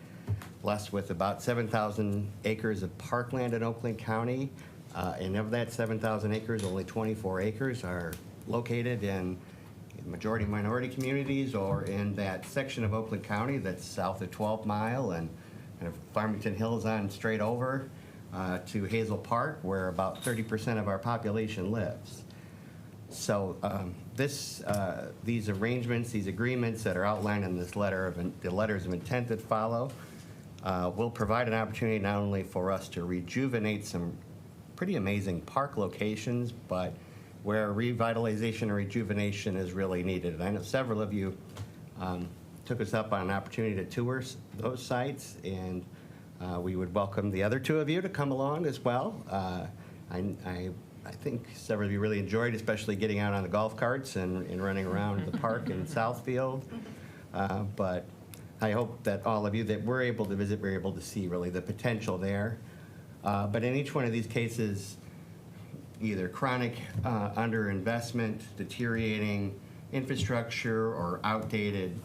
blessed with about 7,000 acres of parkland in Oakland County. And of that 7,000 acres, only 24 acres are located in majority minority communities or in that section of Oakland County that's south of 12 Mile and kind of Farmington Hills on straight over. to Hazel Park, where about 30% of our population lives. So these arrangements, these agreements that are outlined in this the letters of intent that follow, will provide an opportunity not only for us to rejuvenate some pretty amazing park locations, but where revitalization and rejuvenation is really needed. And I know several of you took us up on an opportunity to tour those sites, and we would welcome the other two of you to come along as well. I think several of you really enjoyed, especially getting out on the golf carts and running around the park in Southfield. But I hope that all of you that were able to visit were able to see really the potential there. But in each one of these cases, either chronic underinvestment, deteriorating infrastructure, or outdated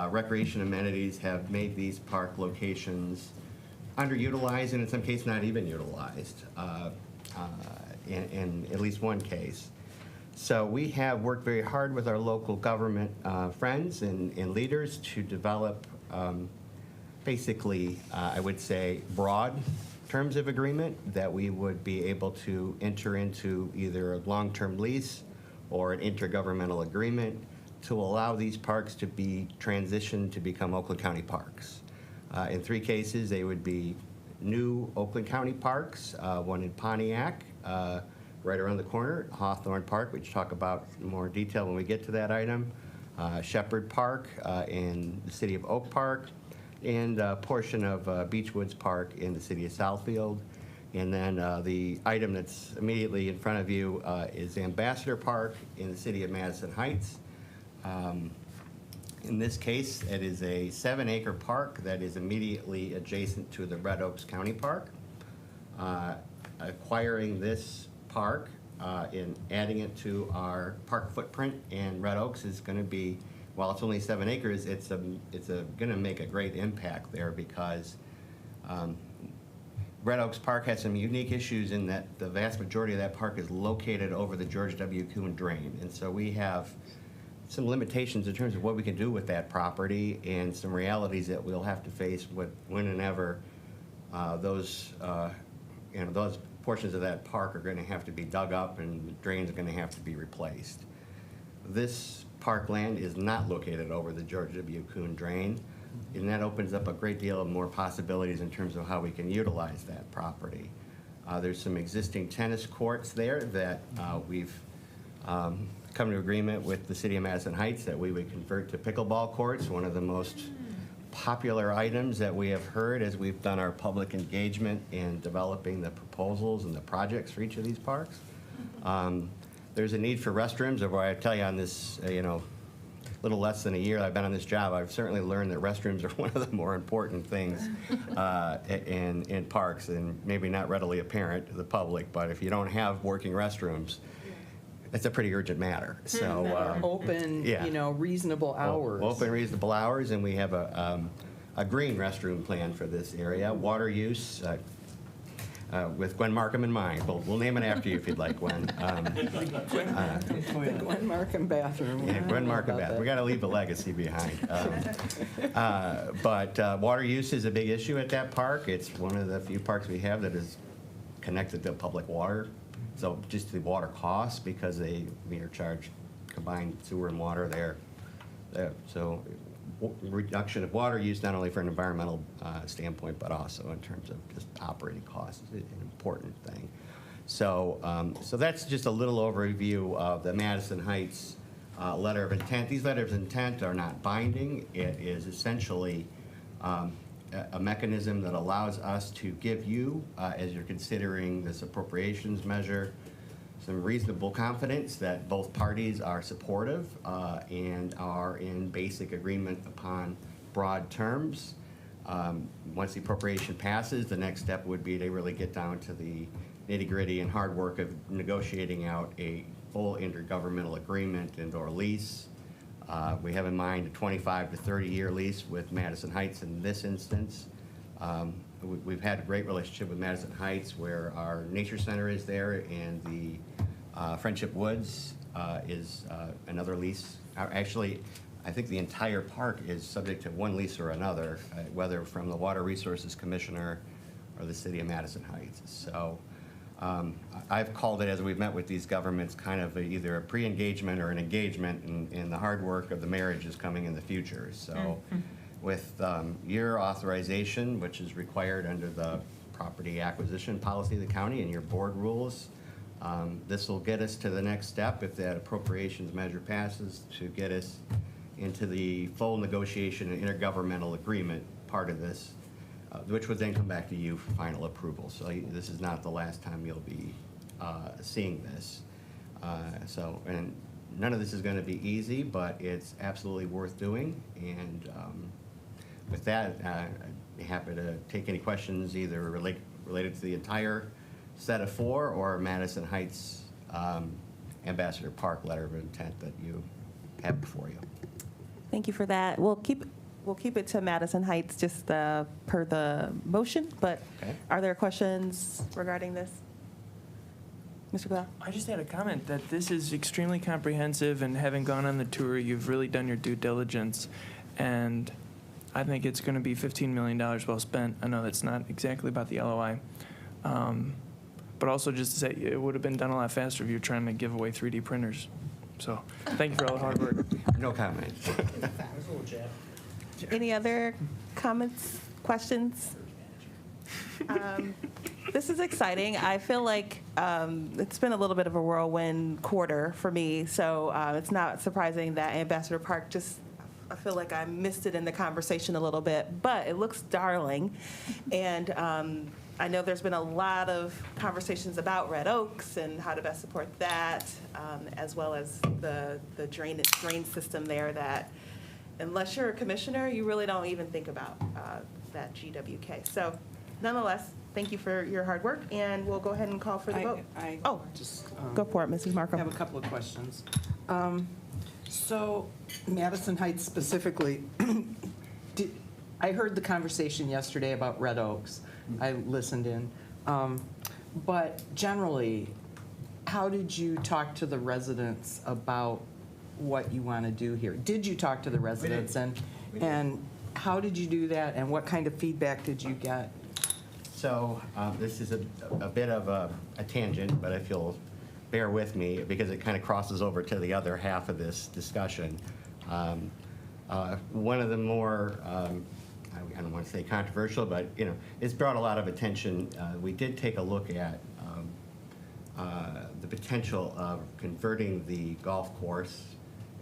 recreation amenities have made these park locations underutilized, and in some cases not even utilized. In at least one case. So we have worked very hard with our local government friends and leaders to develop basically, I would say, broad terms of agreement that we would be able to enter into either a long-term lease or an intergovernmental agreement to allow these parks to be transitioned to become Oakland County parks. In 3 cases, they would be new Oakland County parks, one in Pontiac, right around the corner, Hawthorne Park, which we'll talk about in more detail when we get to that item, Shepherd Park in the city of Oak Park, and a portion of Beechwoods Park in the city of Southfield. And then the item that's immediately in front of you is Ambassador Park in the city of Madison Heights. In this case, it is a 7-acre park that is immediately adjacent to the Red Oaks County Park. Acquiring this park and adding it to our park footprint in Red Oaks is going to be, while it's only 7 acres, it's going to make a great impact there because Red Oaks Park has some unique issues in that the vast majority of that park is located over the George W. Kuhn Drain. And so we have some limitations in terms of what we can do with that property and some realities that we'll have to face when and ever those portions of that park are going to have to be dug up and the drains are going to have to be replaced. This parkland is not located over the George W. Kuhn Drain, and that opens up a great deal of more possibilities in terms of how we can utilize that property. There's some existing tennis courts there that we've come to agreement with the city of Madison Heights that we would convert to pickleball courts, one of the most popular items that we have heard as we've done our public engagement in developing the proposals and the projects for each of these parks. There's a need for restrooms, or I tell you on this, little less than a year I've been on this job, I've certainly learned that restrooms are one of the more important things in parks, and maybe not readily apparent to the public, but if you don't have working restrooms, it's a pretty urgent matter. So Open, yeah. Reasonable hours. Open reasonable hours, and we have a green restroom plan for this area. Water use, with Gwen Markham in mind. We'll name it after you if you'd like, Gwen. The Gwen Markham bathroom. Yeah, Gwen Markham bathroom. We got to leave a legacy behind. But water use is a big issue at that park. It's one of the few parks we have that is connected to public water. So just the water costs, because we are charged combined sewer and water there. So reduction of water use, not only for an environmental standpoint, but also in terms of just operating costs, is an important thing. So that's just a little overview of the Madison Heights letter of intent. These letters of intent are not binding. It is essentially a mechanism that allows us to give you, as you're considering this appropriations measure, some reasonable confidence that both parties are supportive and are in basic agreement upon broad terms. Once the appropriation passes, the next step would be to really get down to the nitty-gritty and hard work of negotiating out a full intergovernmental agreement and/or lease. We have in mind a 25 to 30-year lease with Madison Heights in this instance. We've had a great relationship with Madison Heights where our nature center is there, and the Friendship Woods is another lease. Actually, I think the entire park is subject to one lease or another, whether from the Water Resources Commissioner or the city of Madison Heights. So I've called it, as we've met with these governments, kind of either a pre-engagement or an engagement, and the hard work of the marriage is coming in the future. So with your authorization, which is required under the property acquisition policy of the county and your board rules, this will get us to the next step, if that appropriations measure passes, to get us into the full negotiation and intergovernmental agreement part of this, which would then come back to you for final approval. So this is not the last time you'll be seeing this. And none of this is going to be easy, but it's absolutely worth doing. And with that, I'd be happy to take any questions either related to the entire set of 4 or Madison Heights Ambassador Park letter of intent that you have before you. Thank you for that. We'll keep it to Madison Heights just per the motion, but Okay. are there questions regarding this? Mr. Bell? I just had a comment that this is extremely comprehensive, and having gone on the tour, you've really done your due diligence, and I think it's going to be $15 million well spent. I know that's not exactly about the LOI, but also just to say it would have been done a lot faster if you were trying to give away 3D printers. So thank you for all the hard work. No comment. Any other comments, questions? This is exciting. I feel like it's been a little bit of a whirlwind quarter for me, so it's not surprising that Ambassador Park I feel like I missed it in the conversation a little bit, but it looks darling. And I know there's been a lot of conversations about Red Oaks and how to best support that, as well as the drain system there that, unless you're a commissioner, you really don't even think about that GWK. So nonetheless, thank you for your hard work, and we'll go ahead and call for the vote. Oh, just go for it, Mrs. Markham. have a couple of questions. So Madison Heights specifically, I heard the conversation yesterday about Red Oaks. I listened in. But generally, how did you talk to the residents about what you want to do here? Did you talk to the residents? And how did you do that, and what kind of feedback did you get? So this is a bit of a tangent, but if you'll bear with me, because it kind of crosses over to the other half of this discussion. One of the more, I don't want to say controversial, but it's brought a lot of attention. We did take a look at the potential of converting the golf course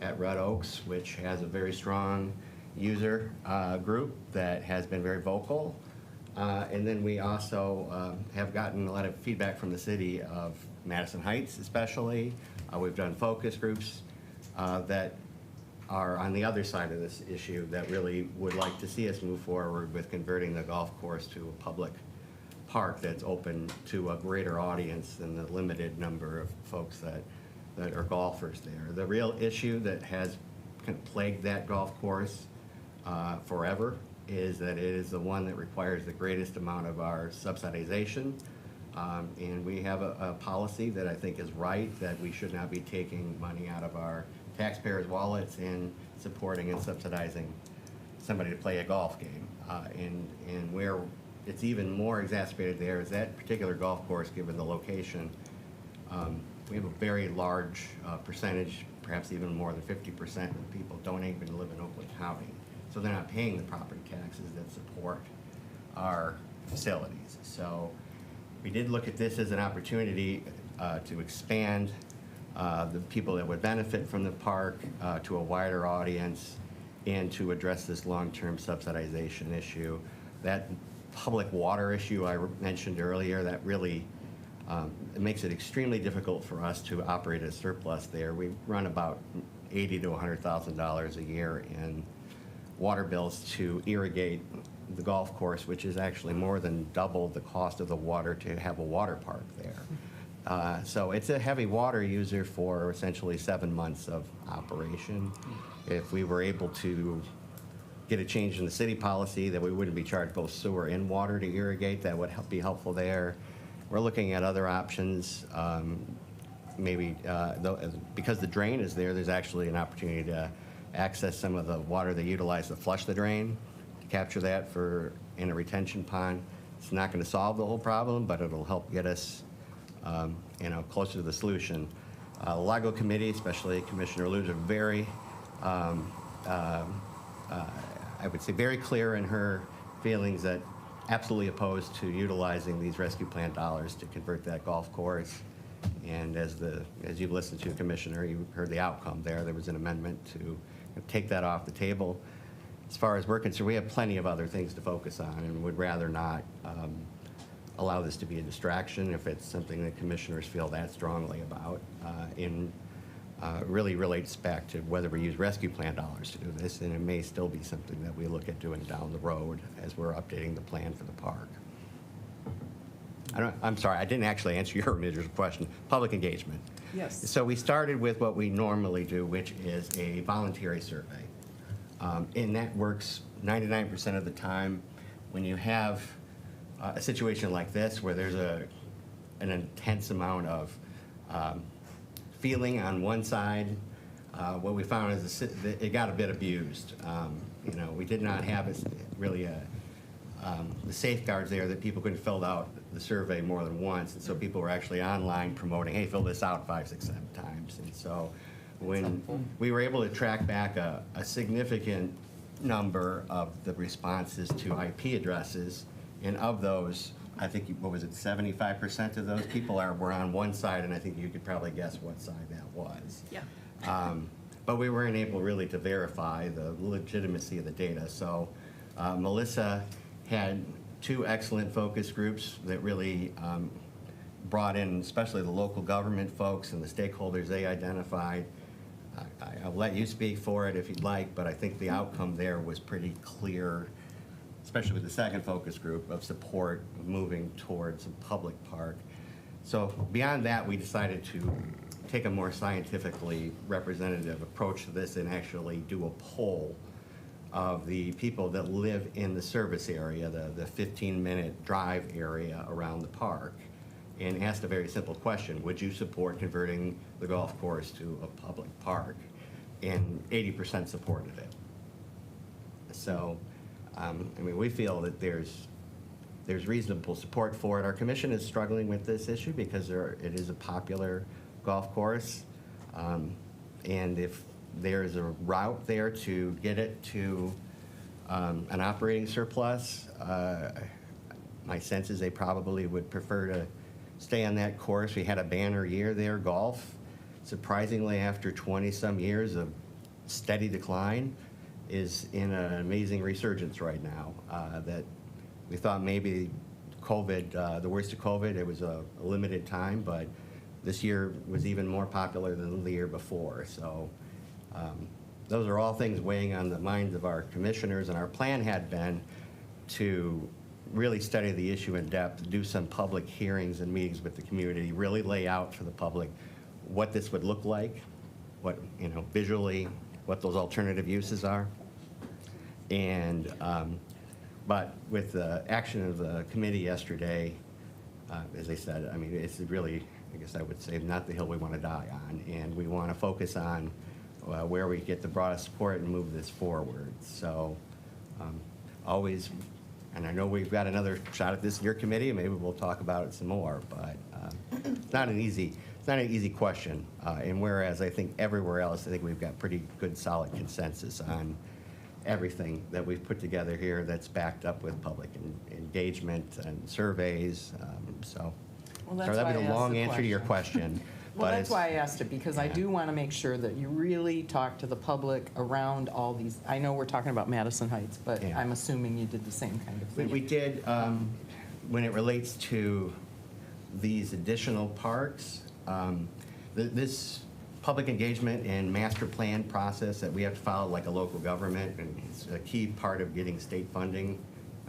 at Red Oaks, which has a very strong user group that has been very vocal. And then we also have gotten a lot of feedback from the city of Madison Heights especially. We've done focus groups that are on the other side of this issue that really would like to see us move forward with converting the golf course to a public park that's open to a greater audience than the limited number of folks that are golfers there. The real issue that has kind of plagued that golf course forever is that it is the one that requires the greatest amount of our subsidization. And we have a policy that I think is right, that we should not be taking money out of our taxpayers' wallets and supporting and subsidizing somebody to play a golf game. And where it's even more exacerbated there is that particular golf course, given the location, we have a very large percentage, perhaps even more than 50% of people don't even live in Oakland County. So they're not paying the property taxes that support our facilities. So we did look at this as an opportunity to expand the people that would benefit from the park to a wider audience and to address this long-term subsidization issue. That public water issue I mentioned earlier, that really it makes it extremely difficult for us to operate a surplus there. We run about $80,000 to $100,000 a year in water bills to irrigate the golf course, which is actually more than double the cost of the water to have a water park there. So it's a heavy water user for essentially 7 months of operation. If we were able to get a change in the city policy that we wouldn't be charged both sewer and water to irrigate, that would be helpful there. We're looking at other options. Maybe because the drain is there, there's actually an opportunity to access some of the water they utilize to flush the drain, capture that in a retention pond. It's not going to solve the whole problem, but it'll help get us, closer to the solution. The LIGO committee, especially Commissioner Lutz, are very, I would say, very clear in her feelings that absolutely opposed to utilizing these rescue plan dollars to convert that golf course. And as you've listened to, Commissioner, you heard the outcome there. There was an amendment to take that off the table. As far as we're concerned, we have plenty of other things to focus on and would rather not allow this to be a distraction if it's something that commissioners feel that strongly about. Really relates back to whether we use rescue plan dollars to do this, and it may still be something that we look at doing down the road as we're updating the plan for the park. I'm sorry, I didn't actually answer your original question. Public engagement. Yes. So we started with what we normally do, which is a voluntary survey. And that works 99% of the time. When you have a situation like this where there's an intense amount of feeling on one side, what we found is that it got a bit abused. We did not have really the safeguards there that people couldn't fill out the survey more than once, and so people were actually online promoting, hey, fill this out 5, 6, 7 times. And so when we were able to track back a significant number of the responses to IP addresses, and of those, I think, what was it, 75% of those people were on one side, and I think you could probably guess what side that was. Yeah. But we weren't able really to verify the legitimacy of the data. So Melissa had 2 excellent focus groups that really brought in, especially the local government folks and the stakeholders they identified. I'll let you speak for it if you'd like, but I think the outcome there was pretty clear, especially with the second focus group, of support moving towards a public park. So beyond that, we decided to take a more scientifically representative approach to this and actually do a poll of the people that live in the service area, the 15-minute drive area around the park, and asked a very simple question: would you support converting the golf course to a public park? And 80% supported it. So, we feel that there's reasonable support for it. Our commission is struggling with this issue because it is a popular golf course, and if there's a route there to get it to an operating surplus, my sense is they probably would prefer to stay on that course. We had a banner year there, golf. Surprisingly, after 20-some years of steady decline, is in an amazing resurgence right now. That we thought maybe COVID, the worst of COVID, it was a limited time, but this year was even more popular than the year before. So those are all things weighing on the minds of our commissioners, and our plan had been to really study the issue in depth, do some public hearings and meetings with the community, really lay out for the public what this would look like, what, visually, what those alternative uses are. And, but with the action of the committee yesterday, as I said, it's really, I guess I would say, not the hill we want to die on, and we want to focus on where we get the broadest support and move this forward. So always, and I know we've got another shot at this in your committee, and maybe we'll talk about it some more, but it's not an easy question. And whereas I think everywhere else, I think we've got pretty good solid consensus on everything that we've put together here that's backed up with public engagement and surveys. Well, that's Sorry, that'd why be I a asked long the answer to your question. Well, but that's why I asked it, because I do want to make sure that you really talk to the public around all these. I know we're talking about Madison Heights, but Yeah. I'm assuming you did the same kind of thing. We did, when it relates to these additional parks, this public engagement and master plan process that we have to follow like a local government, and it's a key part of getting state funding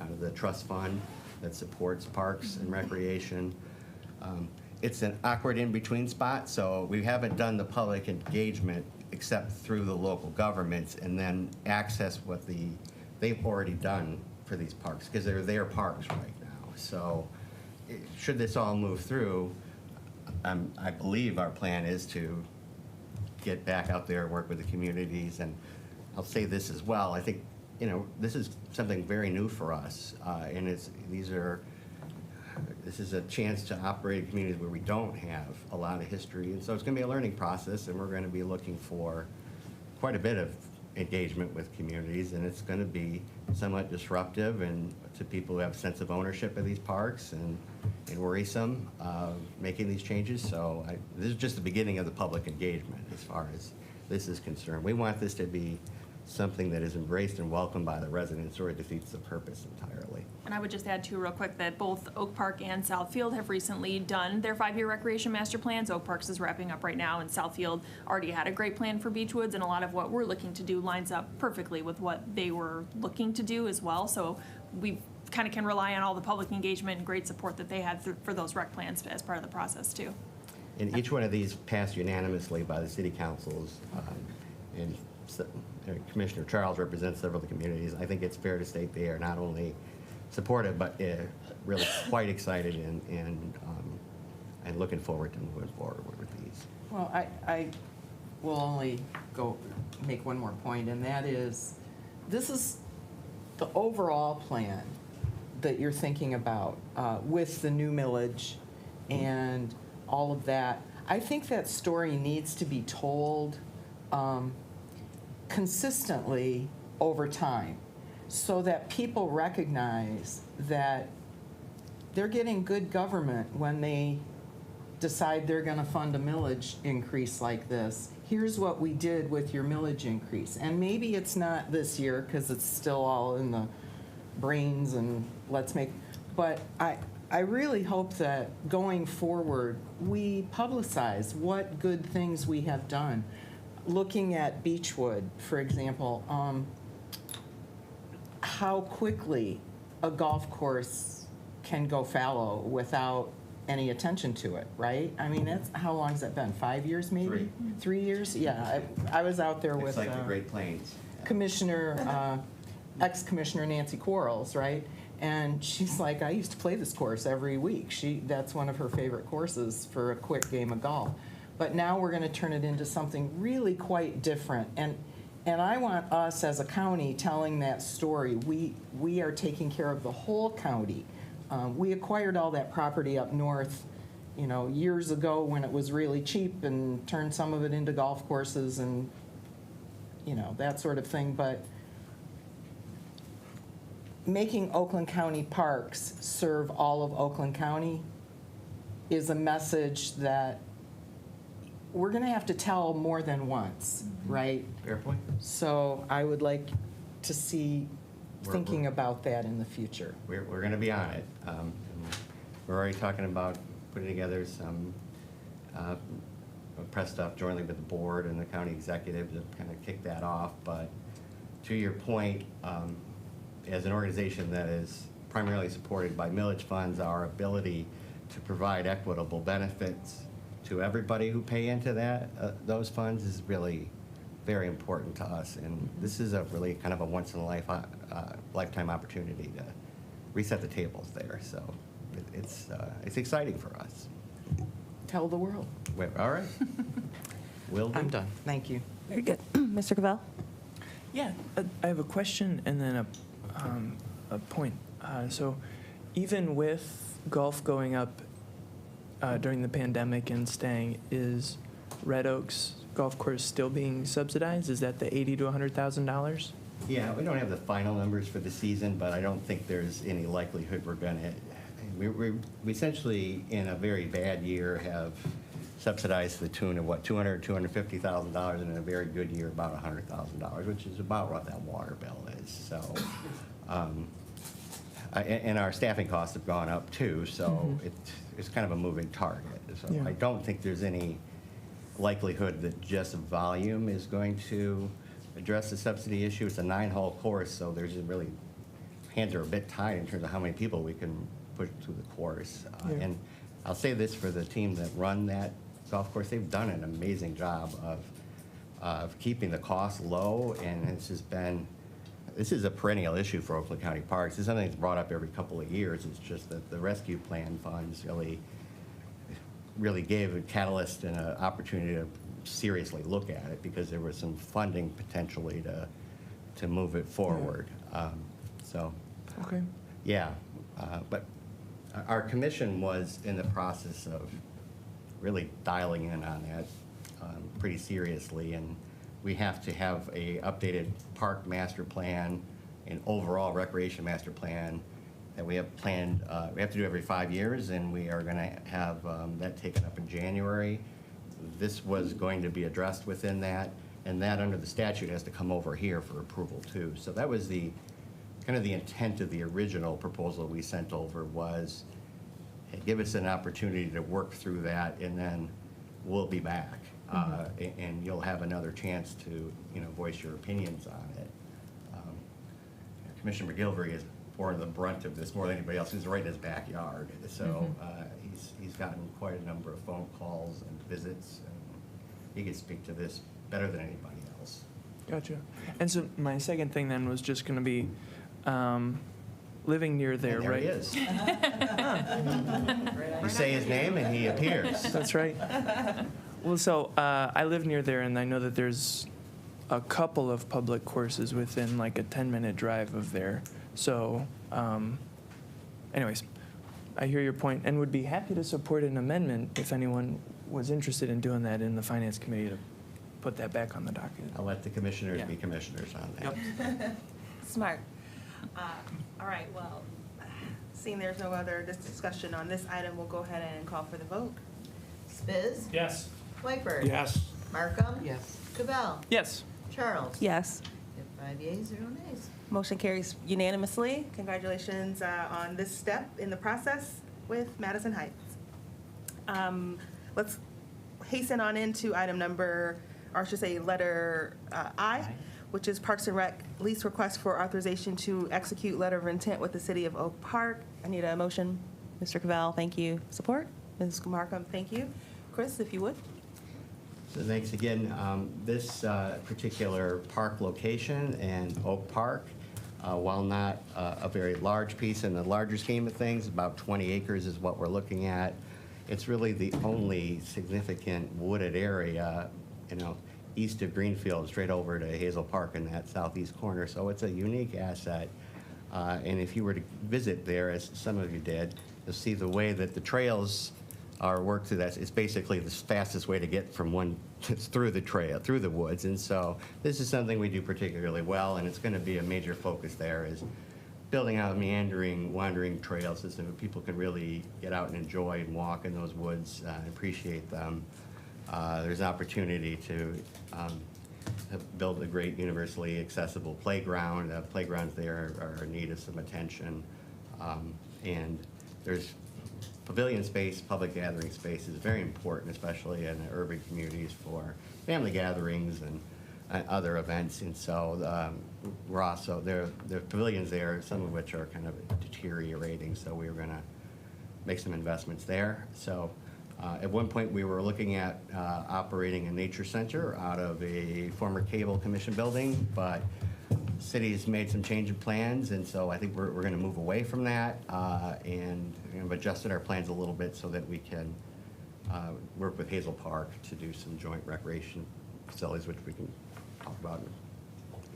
out of the trust fund that supports parks and recreation. It's an awkward in-between spot, so we haven't done the public engagement except through the local governments, and then access what they've already done for these parks, because they're their parks right now. So should this all move through, I believe our plan is to get back out there and work with the communities. And I'll say this as well, I think, this is something very new for us, and these are This is a chance to operate in communities where we don't have a lot of history. And so it's going to be a learning process, and we're going to be looking for quite a bit of engagement with communities, and it's going to be somewhat disruptive and to people who have a sense of ownership of these parks and worrisome making these changes. So this is just the beginning of the public engagement as far as this is concerned. We want this to be something that is embraced and welcomed by the residents, or it defeats the purpose entirely. And I would just add too, real quick, that both Oak Park and Southfield have recently done their 5-year recreation master plans. Oak Park's is wrapping up right now, and Southfield already had a great plan for Beechwoods, and a lot of what we're looking to do lines up perfectly with what they were looking to do as well. So we kind of can rely on all the public engagement and great support that they had for those rec plans as part of the process too. And each one of these passed unanimously by the city councils, and Commissioner Charles represents several of the communities. I think it's fair to state they are not only supportive, but really quite excited and looking forward to moving forward with these. Well, I will only make one more point, and that is, this is the overall plan that you're thinking about with the new millage and all of that. I think that story needs to be told consistently over time so that people recognize that they're getting good government when they decide they're going to fund a millage increase like this. Here's what we did with your millage increase. And maybe it's not this year because it's still all in the brains and but I really hope that going forward, we publicize what good things we have done. Looking at Beechwood, for example, how quickly a golf course can go fallow without any attention to it, right? I mean, how long has that been? 5 years, maybe? 3 years? Yeah, I was out there It's with like the Great Plains. Commissioner, ex-Commissioner Nancy Quarles, right? And she's like, I used to play this course every week. That's one of her favorite courses for a quick game of golf. But now we're going to turn it into something really quite different. And I want us as a county telling that story. We are taking care of the whole county. We acquired all that property up north, years ago when it was really cheap, and turned some of it into golf courses and, that sort of thing. But making Oakland County parks serve all of Oakland County is a message that we're going to have to tell more than once, right? Fair point. So I would like to see thinking about that in the future. We're going to be on it. We're already talking about putting together some press stuff jointly with the board and the county executive to kind of kick that off. But to your point, as an organization that is primarily supported by millage funds, our ability to provide equitable benefits to everybody who pay into those funds is really very important to us. And this is a really kind of a once-in-a-lifetime opportunity to reset the tables there. So it's exciting for us. Tell the world. All right. Will do. I'm done. Thank you. Very good. Mr. Cavell? Yeah, I have a question and then a point. So even with golf going up during the pandemic and staying, is Red Oaks Golf Course still being subsidized? Is that the $80,000 to $100,000? Yeah, we don't have the final numbers for the season, but I don't think there's any likelihood we're going to. We essentially, in a very bad year, have subsidized to the tune of $200,000, $250,000, and in a very good year, about $100,000, which is about what that water bill is. So, and our staffing costs have gone up too, so it's kind of a moving target. So Yeah. I don't think there's any likelihood that just volume is going to address the subsidy issue. It's a 9-hole course, so there's really, hands are a bit tied in terms of how many people we can push through the course. Yeah. And I'll say this for the team that run that golf course, they've done an amazing job of keeping the costs low, and this is a perennial issue for Oakland County Parks. It's something that's brought up every couple of years. It's just that the rescue plan funds really gave a catalyst and an opportunity to seriously look at it, because there was some funding potentially to move it forward. So, Okay. yeah, but Our commission was in the process of really dialing in on that pretty seriously, and we have to have a updated park master plan and overall recreation master plan that we have planned. We have to do every 5 years, and we are going to have that taken up in January. This was going to be addressed within that, and that under the statute has to come over here for approval too. So that was the kind of the intent of the original proposal we sent over, was give us an opportunity to work through that, and then we'll be back. And you'll have another chance to, voice your opinions on it. Commissioner McGilvery has borne the brunt of this more than anybody else. He's right in his backyard. So he's gotten quite a number of phone calls and visits. And he can speak to this better than anybody else. Gotcha. And so my second thing then was just going to be living near there, And there right? he is. You say his name and he appears. That's right. Well, so I live near there, and I know that there's a couple of public courses within like a 10-minute drive of there. So anyways, I hear your point and would be happy to support an amendment if anyone was interested in doing that in the Finance Committee to put that back on the docket. I'll let the commissioners Yeah. be commissioners on that. Yep. Smart. All right, well, seeing there's no other discussion on this item, we'll go ahead and call for the vote. Spiz, Yes. Whitebird. Yes. Markham. Yes. Cabell. Yes. Charles. Yes. We have 5 yeas, 0 nays. Motion carries unanimously. Congratulations on this step in the process with Madison Heights. Let's hasten on into item number, or I should say letter I, which is Parks and Rec lease request for authorization to execute letter of intent with the city of Oak Park. I need a motion. Mr. Cavell, thank you. Support? Ms. Markham, thank you. Chris, if you would. So thanks again. This particular park location in Oak Park, while not a very large piece in the larger scheme of things, about 20 acres is what we're looking at. It's really the only significant wooded area, east of Greenfield, straight over to Hazel Park in that southeast corner. So it's a unique asset. And if you were to visit there, as some of you did, you'll see the way that the trails are worked through that. It's basically the fastest way to get from one through the trail, through the woods. And so this is something we do particularly well, and it's going to be a major focus there, is building out meandering, wandering trails so that people can really get out and enjoy and walk in those woods and appreciate them. There's an opportunity to build a great universally accessible playground. Playgrounds there are in need of some attention. And there's pavilion space, public gathering space is very important, especially in the urban communities, for family gatherings and other events. And so we're also, there are pavilions there, some of which are kind of deteriorating, so we were going to make some investments there. So at one point, we were looking at operating a nature center out of a former cable commission building, but the city's made some change of plans, and so I think we're going to move away from that and have adjusted our plans a little bit so that we can work with Hazel Park to do some joint recreation facilities, which we can talk about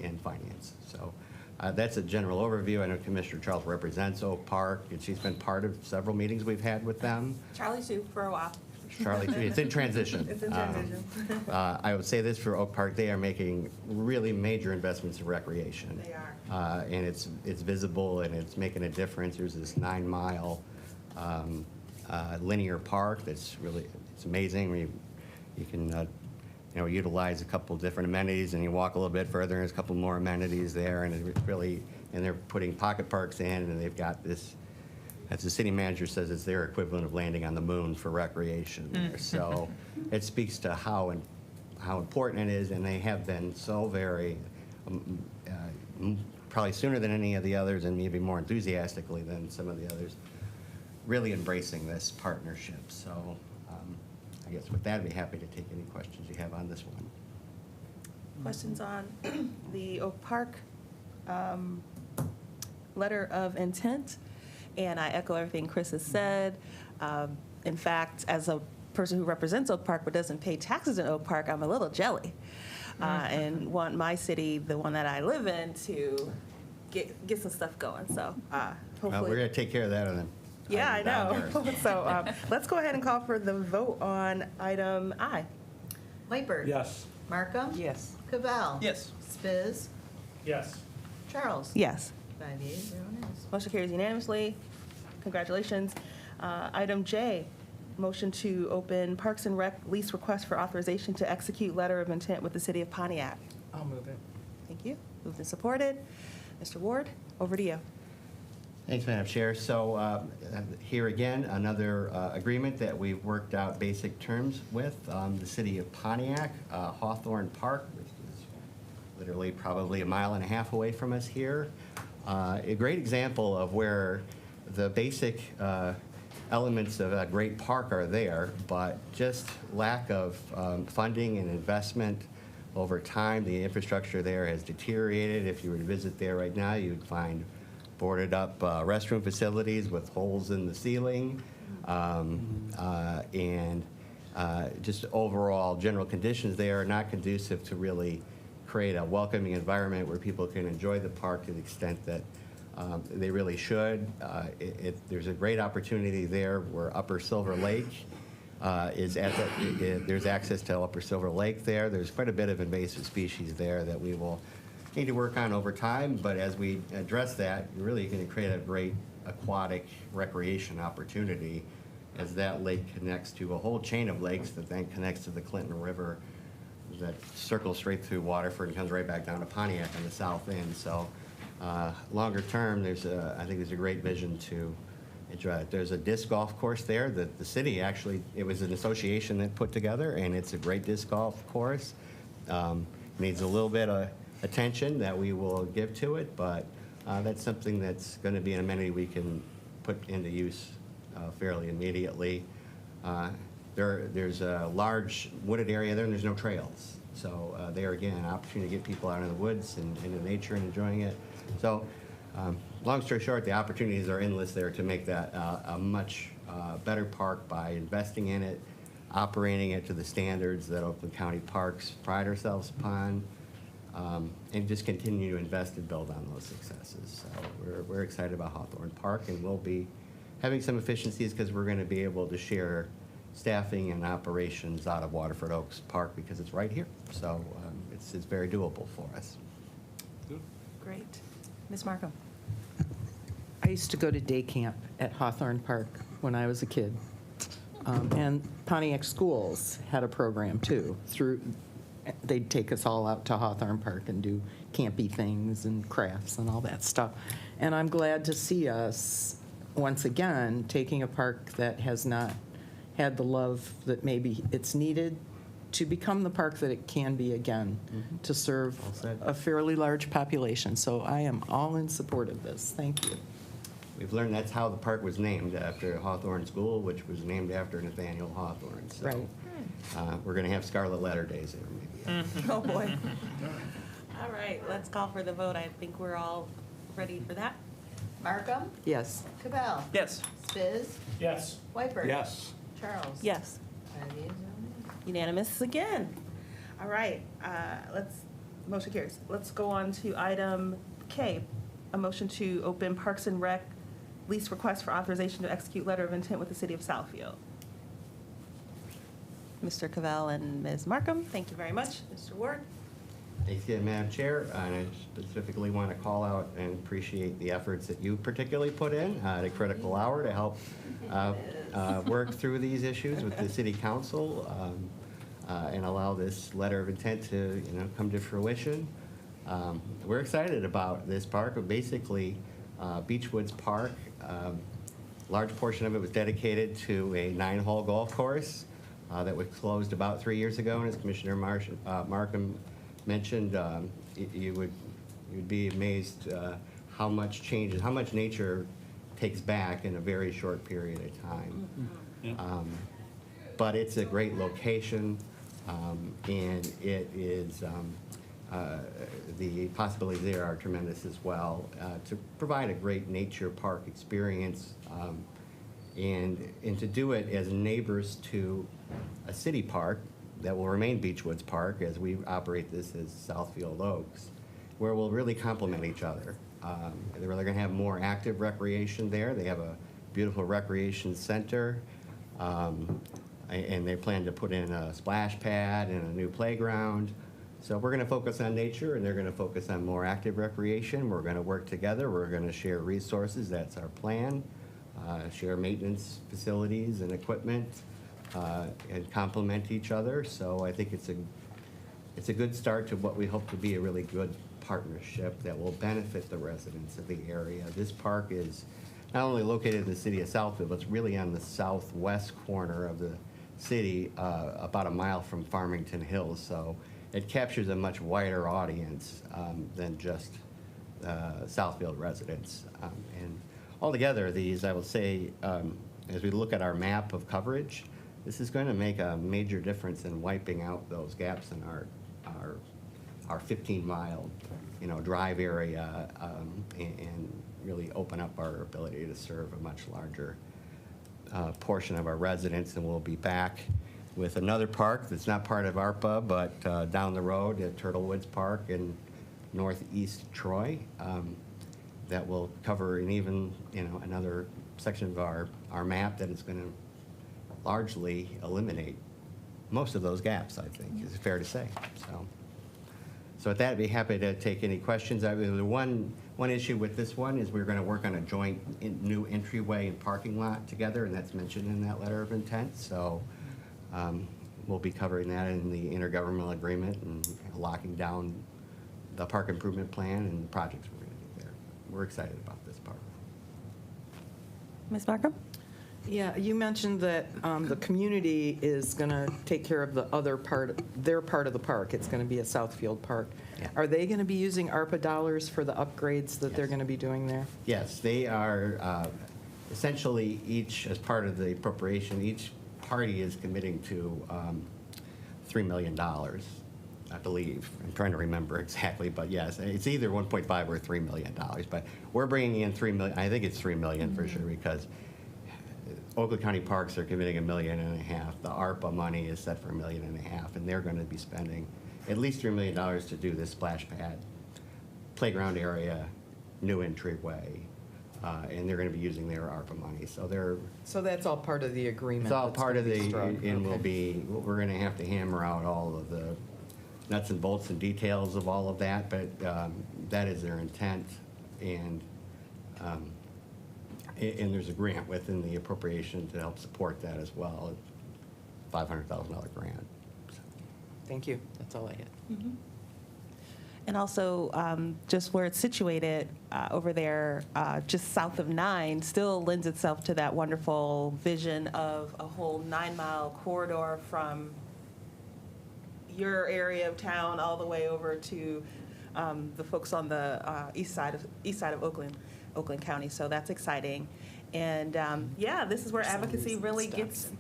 in finance. So that's a general overview. I know Commissioner Charles represents Oak Park, and she's been part of several meetings we've had with them. Charlie too, for a while. Charlie, too. It's in transition. It's in transition. I would say this for Oak Park, they are making really major investments in recreation. They are. And it's visible, and it's making a difference. There's this 9-mile linear park that's really, it's amazing. You can utilize a couple different amenities, and you walk a little bit further, and there's a couple more amenities there, and it's really, and they're putting pocket parks in, and they've got this, as the city manager says, it's their equivalent of landing on the moon for recreation there. So it speaks to how important it is, and they have been so very, probably sooner than any of the others, and maybe more enthusiastically than some of the others, really embracing this partnership. So I guess with that, I'd be happy to take any questions you have on this one. Questions on the Oak Park letter of intent? And I echo everything Chris has said. In fact, as a person who represents Oak Park but doesn't pay taxes in Oak Park, I'm a little jelly and want my city, the one that I live in, to get some stuff going. So hopefully. We're going to take care of that on Yeah, I item down know. there. So let's go ahead and call for the vote on item I. Whitebird. Yes. Markham. Yes. Cavell. Yes. Spiz. Yes. Charles. Yes. 5 yeas, 0 nays. Motion carries unanimously. Congratulations. Item J, motion to open Parks and Rec lease request for authorization to execute letter of intent with the city of Pontiac. I'll move it. Thank you. Moved and supported. Mr. Ward, over to you. Thanks, Madam Chair. So here again, another agreement that we've worked out basic terms with the city of Pontiac, Hawthorne Park, which is literally probably 1.5 miles away from us here. A great example of where the basic elements of a great park are there, but just lack of funding and investment over time. The infrastructure there has deteriorated. If you were to visit there right now, you'd find boarded up restroom facilities with holes in the ceiling, and just overall general conditions there are not conducive to really create a welcoming environment where people can enjoy the park to the extent that they really should. There's a great opportunity there where Upper Silver Lake is at there's access to Upper Silver Lake there. There's quite a bit of invasive species there that we will need to work on over time, but as we address that, you're really going to create a great aquatic recreation opportunity as that lake connects to a whole chain of lakes that then connects to the Clinton River that circles straight through Waterford and comes right back down to Pontiac on the south end. So longer term, I think there's a great vision to enjoy it. There's a disc golf course there that the city actually, it was an association that put together, and it's a great disc golf course. Needs a little bit of attention that we will give to it, but that's something that's going to be an amenity we can put into use fairly immediately. There's a large wooded area there, and there's no trails. So there again, an opportunity to get people out in the woods and into nature and enjoying it. So long story short, the opportunities are endless there to make that a much better park by investing in it, operating it to the standards that Oakland County Parks pride ourselves upon, and just continue to invest and build on those successes. So we're excited about Hawthorne Park, and we'll be having some efficiencies because we're going to be able to share staffing and operations out of Waterford Oaks Park because it's right here. So it's very doable for us. Great. Ms. Markham. I used to go to day camp at Hawthorne Park when I was a kid. And Pontiac Schools had a program too. They'd take us all out to Hawthorne Park and do campy things and crafts and all that stuff. And I'm glad to see us, once again, taking a park that has not had the love that maybe it's needed to become the park that it can be again, to serve Well said. a fairly large population. So I am all in support of this. Thank you. We've learned that's how the park was named, after Hawthorne School, which was named after Nathaniel Hawthorne. So Right. we're going to have scarlet letter days there maybe. Oh, boy. All right, let's call for the vote. I think we're all ready for that. Markham. Yes. Cavell. Yes. Spiz. Yes. Whitebird. Yes. Charles. Yes. 5 yeas, 0 nays. Unanimous again. All right, motion carries. Let's go on to item K, a motion to open Parks and Rec lease request for authorization to execute letter of intent with the city of Southfield. Mr. Cavell and Ms. Markham, thank you very much. Mr. Ward? Thanks again, Madam Chair. And I specifically want to call out and appreciate the efforts that you particularly put in at a critical hour to help work through these issues with the city council and allow this letter of intent to come to fruition. We're excited about this park. Basically, Beechwoods Park, large portion of it was dedicated to a 9-hole golf course that was closed about 3 years ago. And as Commissioner Markham mentioned, you'd be amazed how much changes, how much nature takes back in a very short period of time. But it's a great location, and it is the possibilities there are tremendous as well to provide a great nature park experience, and to do it as neighbors to a city park that will remain Beechwoods Park as we operate this as Southfield Oaks, where we'll really complement each other. They're going to have more active recreation there. They have a beautiful recreation center. And they plan to put in a splash pad and a new playground. So we're going to focus on nature, and they're going to focus on more active recreation. We're going to work together. We're going to share resources. That's our plan. Share maintenance facilities and equipment, and complement each other. So I think it's a good start to what we hope to be a really good partnership that will benefit the residents of the area. This park is not only located in the city of Southfield, but it's really on the southwest corner of the city, about a mile from Farmington Hills. So it captures a much wider audience than just Southfield residents. And altogether, these, I will say, as we look at our map of coverage, this is going to make a major difference in wiping out those gaps in our 15-mile, drive area, and really open up our ability to serve a much larger portion of our residents. And we'll be back with another park that's not part of ARPA, but down the road at Turtle Woods Park in northeast Troy, that will cover an even, another section of our map that is going to largely eliminate most of those gaps, I think, is fair to say. So with that, I'd be happy to take any questions. I mean, the one issue with this one is we're going to work on a joint new entryway and parking lot together, and that's mentioned in that letter of intent. So we'll be covering that in the intergovernmental agreement and locking down the park improvement plan and the projects we're going to do there. We're excited about this park. Ms. Markham? Yeah, you mentioned that the community is going to take care of the other part, their part of the park. It's going to be a Southfield park. Yeah. Are they going to be using ARPA dollars for the upgrades that they're going to be doing there? Yes, they are essentially each, as part of the appropriation, each party is committing to $3 million, I believe. I'm trying to remember exactly, but yes, it's either 1.5 or $3 million. But we're bringing in $3 million. I think it's $3 million for sure, because Oakland County Parks are committing $1.5 million. The ARPA money is set for $1.5 million, and they're going to be spending at least $3 million to do this splash pad, playground area, new entryway, and they're going to be using their ARPA money. So that's all part of the agreement? It's all that's part of gonna be the, struck. and Okay. we're going to have to hammer out all of the nuts and bolts and details of all of that, but that is their intent, and there's a grant within the appropriation to help support that as well, a $500,000 grant. Thank you. That's all I had. And also, just where it's situated over there, just south of 9, still lends itself to that wonderful vision of a whole 9-mile corridor from your area of town all the way over to the folks on the east side of Oakland County. So that's exciting. And yeah, this is where advocacy really gets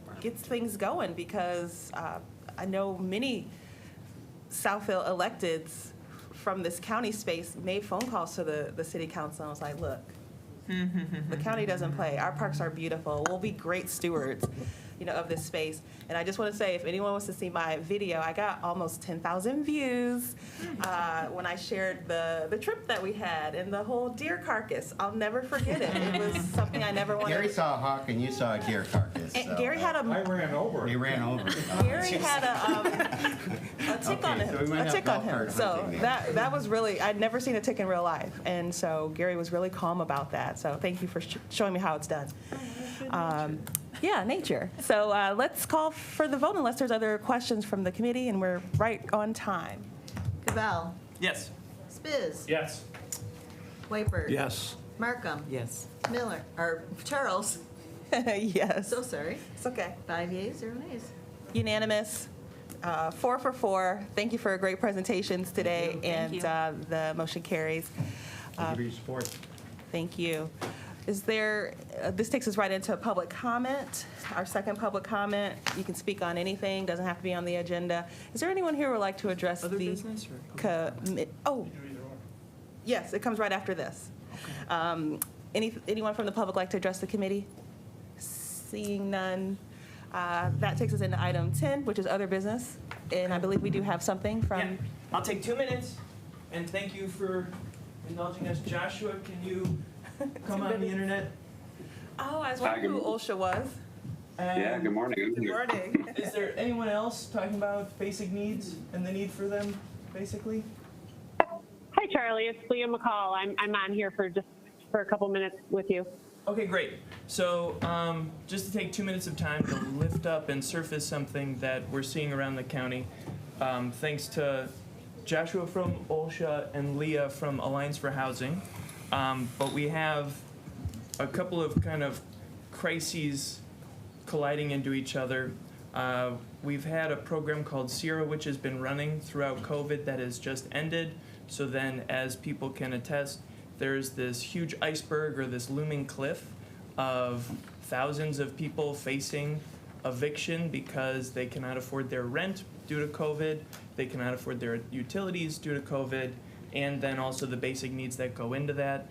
things going, because I know many Southfield electeds from this county space made phone calls to the city council and was like, look, the county doesn't play. Our parks are beautiful. We'll be great stewards, of this space. And I just want to say, if anyone wants to see my video, I got almost 10,000 views when I shared the trip that we had and the whole deer carcass. I'll never forget it. It was something I never wanted. Gary saw a hawk and you saw a deer carcass. And So. Gary had I ran over it. He ran over it. Gary had a tick on Okay, so we him. might A have tick on golf him. cart So hunting then. that was really, I'd never seen a tick in real life, and so Gary was really calm about that. So thank you for showing me how it's done. Yeah, nature. So let's call for the vote unless there's other questions from the committee, and we're right on time. Cavell. Yes. Spiz. Yes. Wiper. Yes. Markham. Yes. Miller, or Charles. Yes. So sorry. It's okay. 5 yeas, 0 nays. Unanimous. 4 for 4. Thank you for great presentations today, Thank you. and the motion carries. Thank you for your support. Thank you. Is there, this takes us right into public comment. Our second public comment, you can speak on anything, doesn't have to be on the agenda. Is there anyone here who would like to address Other the? business or? Oh, yes, it comes right after this. Anyone from the public like to address the committee? Seeing none, that takes us into item 10, which is other business. And I believe we do have something Yeah, from, I'll take 2 minutes, and thank you for indulging us. Joshua, can you come on the internet? Oh, I was wondering who OSHA was. Yeah, good morning. Good morning. Is there anyone else talking about basic needs and the need for them, basically? Hi, Charlie. It's Leah McCall. I'm on here for a couple minutes with you. Okay, great. So just to take 2 minutes of time to lift up and surface something that we're seeing around the county, thanks to Joshua from OSHA and Leah from Alliance for Housing. But we have a couple of kind of crises colliding into each other. We've had a program called Sierra, which has been running throughout COVID that has just ended. So then, as people can attest, there's this huge iceberg or this looming cliff of thousands of people facing eviction because they cannot afford their rent due to COVID, they cannot afford their utilities due to COVID, and then also the basic needs that go into that.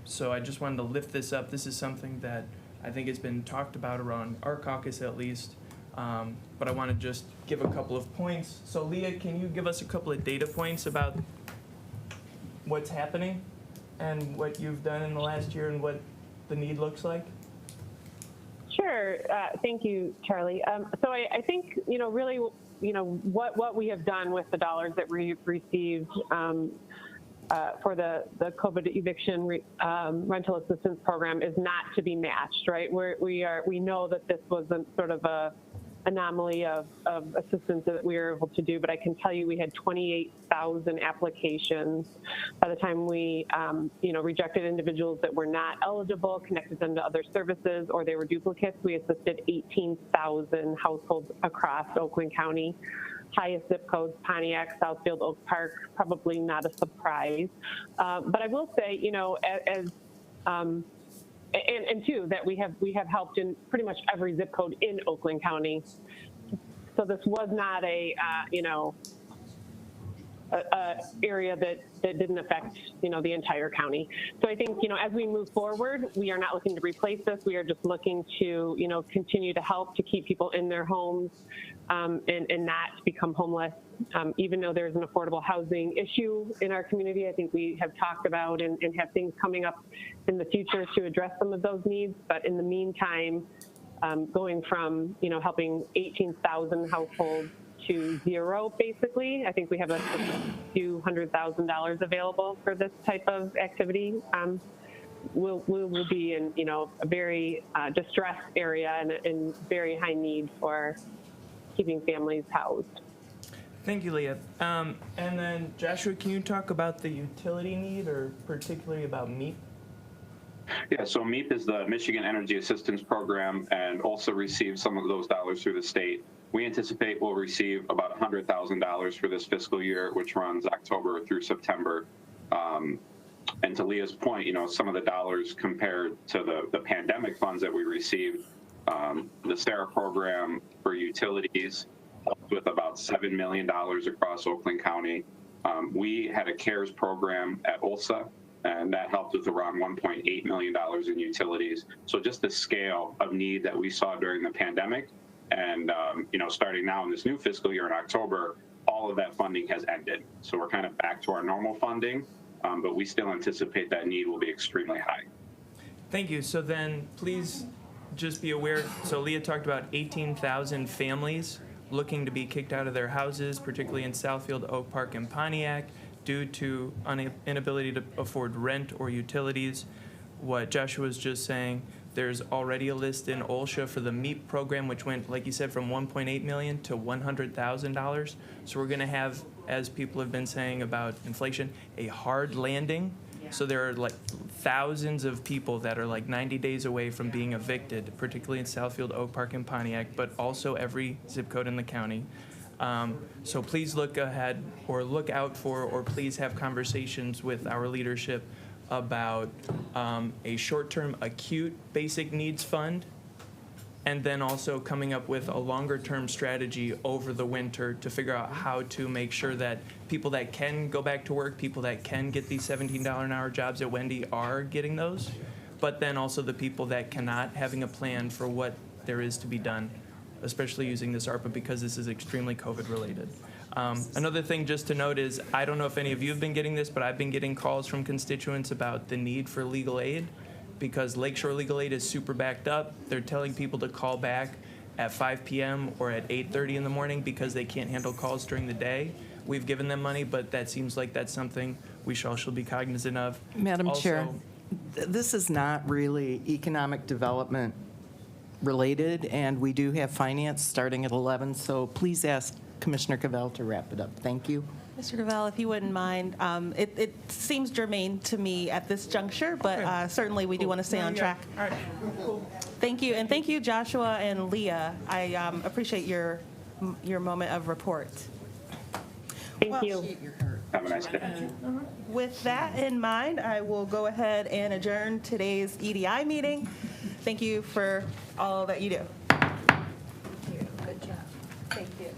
So I just wanted to lift this up. This is something that I think has been talked about around our caucus at least, but I want to just give a couple of points. So Leah, can you give us a couple of data points about what's happening and what you've done in the last year and what the need looks like? Sure. Thank you, Charlie. So I think, really, what we have done with the dollars that we received for the COVID eviction rental assistance program is not to be matched, right? We know that this was a sort of a anomaly of assistance that we were able to do, but I can tell you we had 28,000 applications. By the time we, rejected individuals that were not eligible, connected them to other services, or they were duplicates, we assisted 18,000 households across Oakland County. Highest zip codes, Pontiac, Southfield, Oak Park, probably not a surprise. But I will say, and two, that we have helped in pretty much every zip code in Oakland County. So this was not a area that didn't affect, the entire county. So I think, as we move forward, we are not looking to replace this. We are just looking to, continue to help to keep people in their homes and not become homeless. Even though there's an affordable housing issue in our community, I think we have talked about and have things coming up in the future to address some of those needs. But in the meantime, going from, helping 18,000 households to zero, basically. I think we have a few $100,000 available for this type of activity. We'll be in, a very distressed area and very high need for keeping families housed. Thank you, Leah. And then Joshua, can you talk about the utility need, or particularly about MEEP? Yeah, so MEEP is the Michigan Energy Assistance Program, and also receives some of those dollars through the state. We anticipate we'll receive about $100,000 for this fiscal year, which runs October through September. And to Leah's point, some of the dollars compared to the pandemic funds that we received, the SARA program for utilities helped with about $7 million across Oakland County. We had a CARES program at OLSA, and that helped with around $1.8 million in utilities. So just the scale of need that we saw during the pandemic, and starting now in this new fiscal year in October, all of that funding has ended. So we're kind of back to our normal funding, but we still anticipate that need will be extremely high. Thank you. So then please just be aware, so Leah talked about 18,000 families looking to be kicked out of their houses, particularly in Southfield, Oak Park, and Pontiac, due to inability to afford rent or utilities. What Joshua was just saying, there's already a list in OLSHA for the MEEP program, which went, like you said, from $1.8 million to $100,000. So we're going to have, as people have been saying about inflation, a hard landing. So there are like thousands of people that are like 90 days away from being evicted, particularly in Southfield, Oak Park, and Pontiac, but also every zip code in the county. So please look ahead, or look out for, or please have conversations with our leadership about a short-term acute basic needs fund, and then also coming up with a longer-term strategy over the winter to figure out how to make sure that people that can go back to work, people that can get these $17 an hour jobs at Wendy are getting those, but then also the people that cannot, having a plan for what there is to be done, especially using this ARPA, because this is extremely COVID-related. Another thing just to note is, I don't know if any of you have been getting this, but I've been getting calls from constituents about the need for legal aid, because Lakeshore Legal Aid is super backed up. They're telling people to call back at 5 p.m. or at 8:30 in the morning because they can't handle calls during the day. We've given them money, but that seems like that's something we should also be cognizant of. Madam Chair, Also- this is not really economic development related, and we do have finance starting at 11, so please ask Commissioner Cavell to wrap it up. Thank you. Mr. Gravel, if you wouldn't mind, it seems germane to me at this juncture, but certainly we do want to stay on track. All right. Thank you, and thank you, Joshua and Leah. I appreciate your moment of report. Thank you. Have a nice day. With that in mind, I will go ahead and adjourn today's EDI meeting. Thank you for all that you do. Good job. Thank you.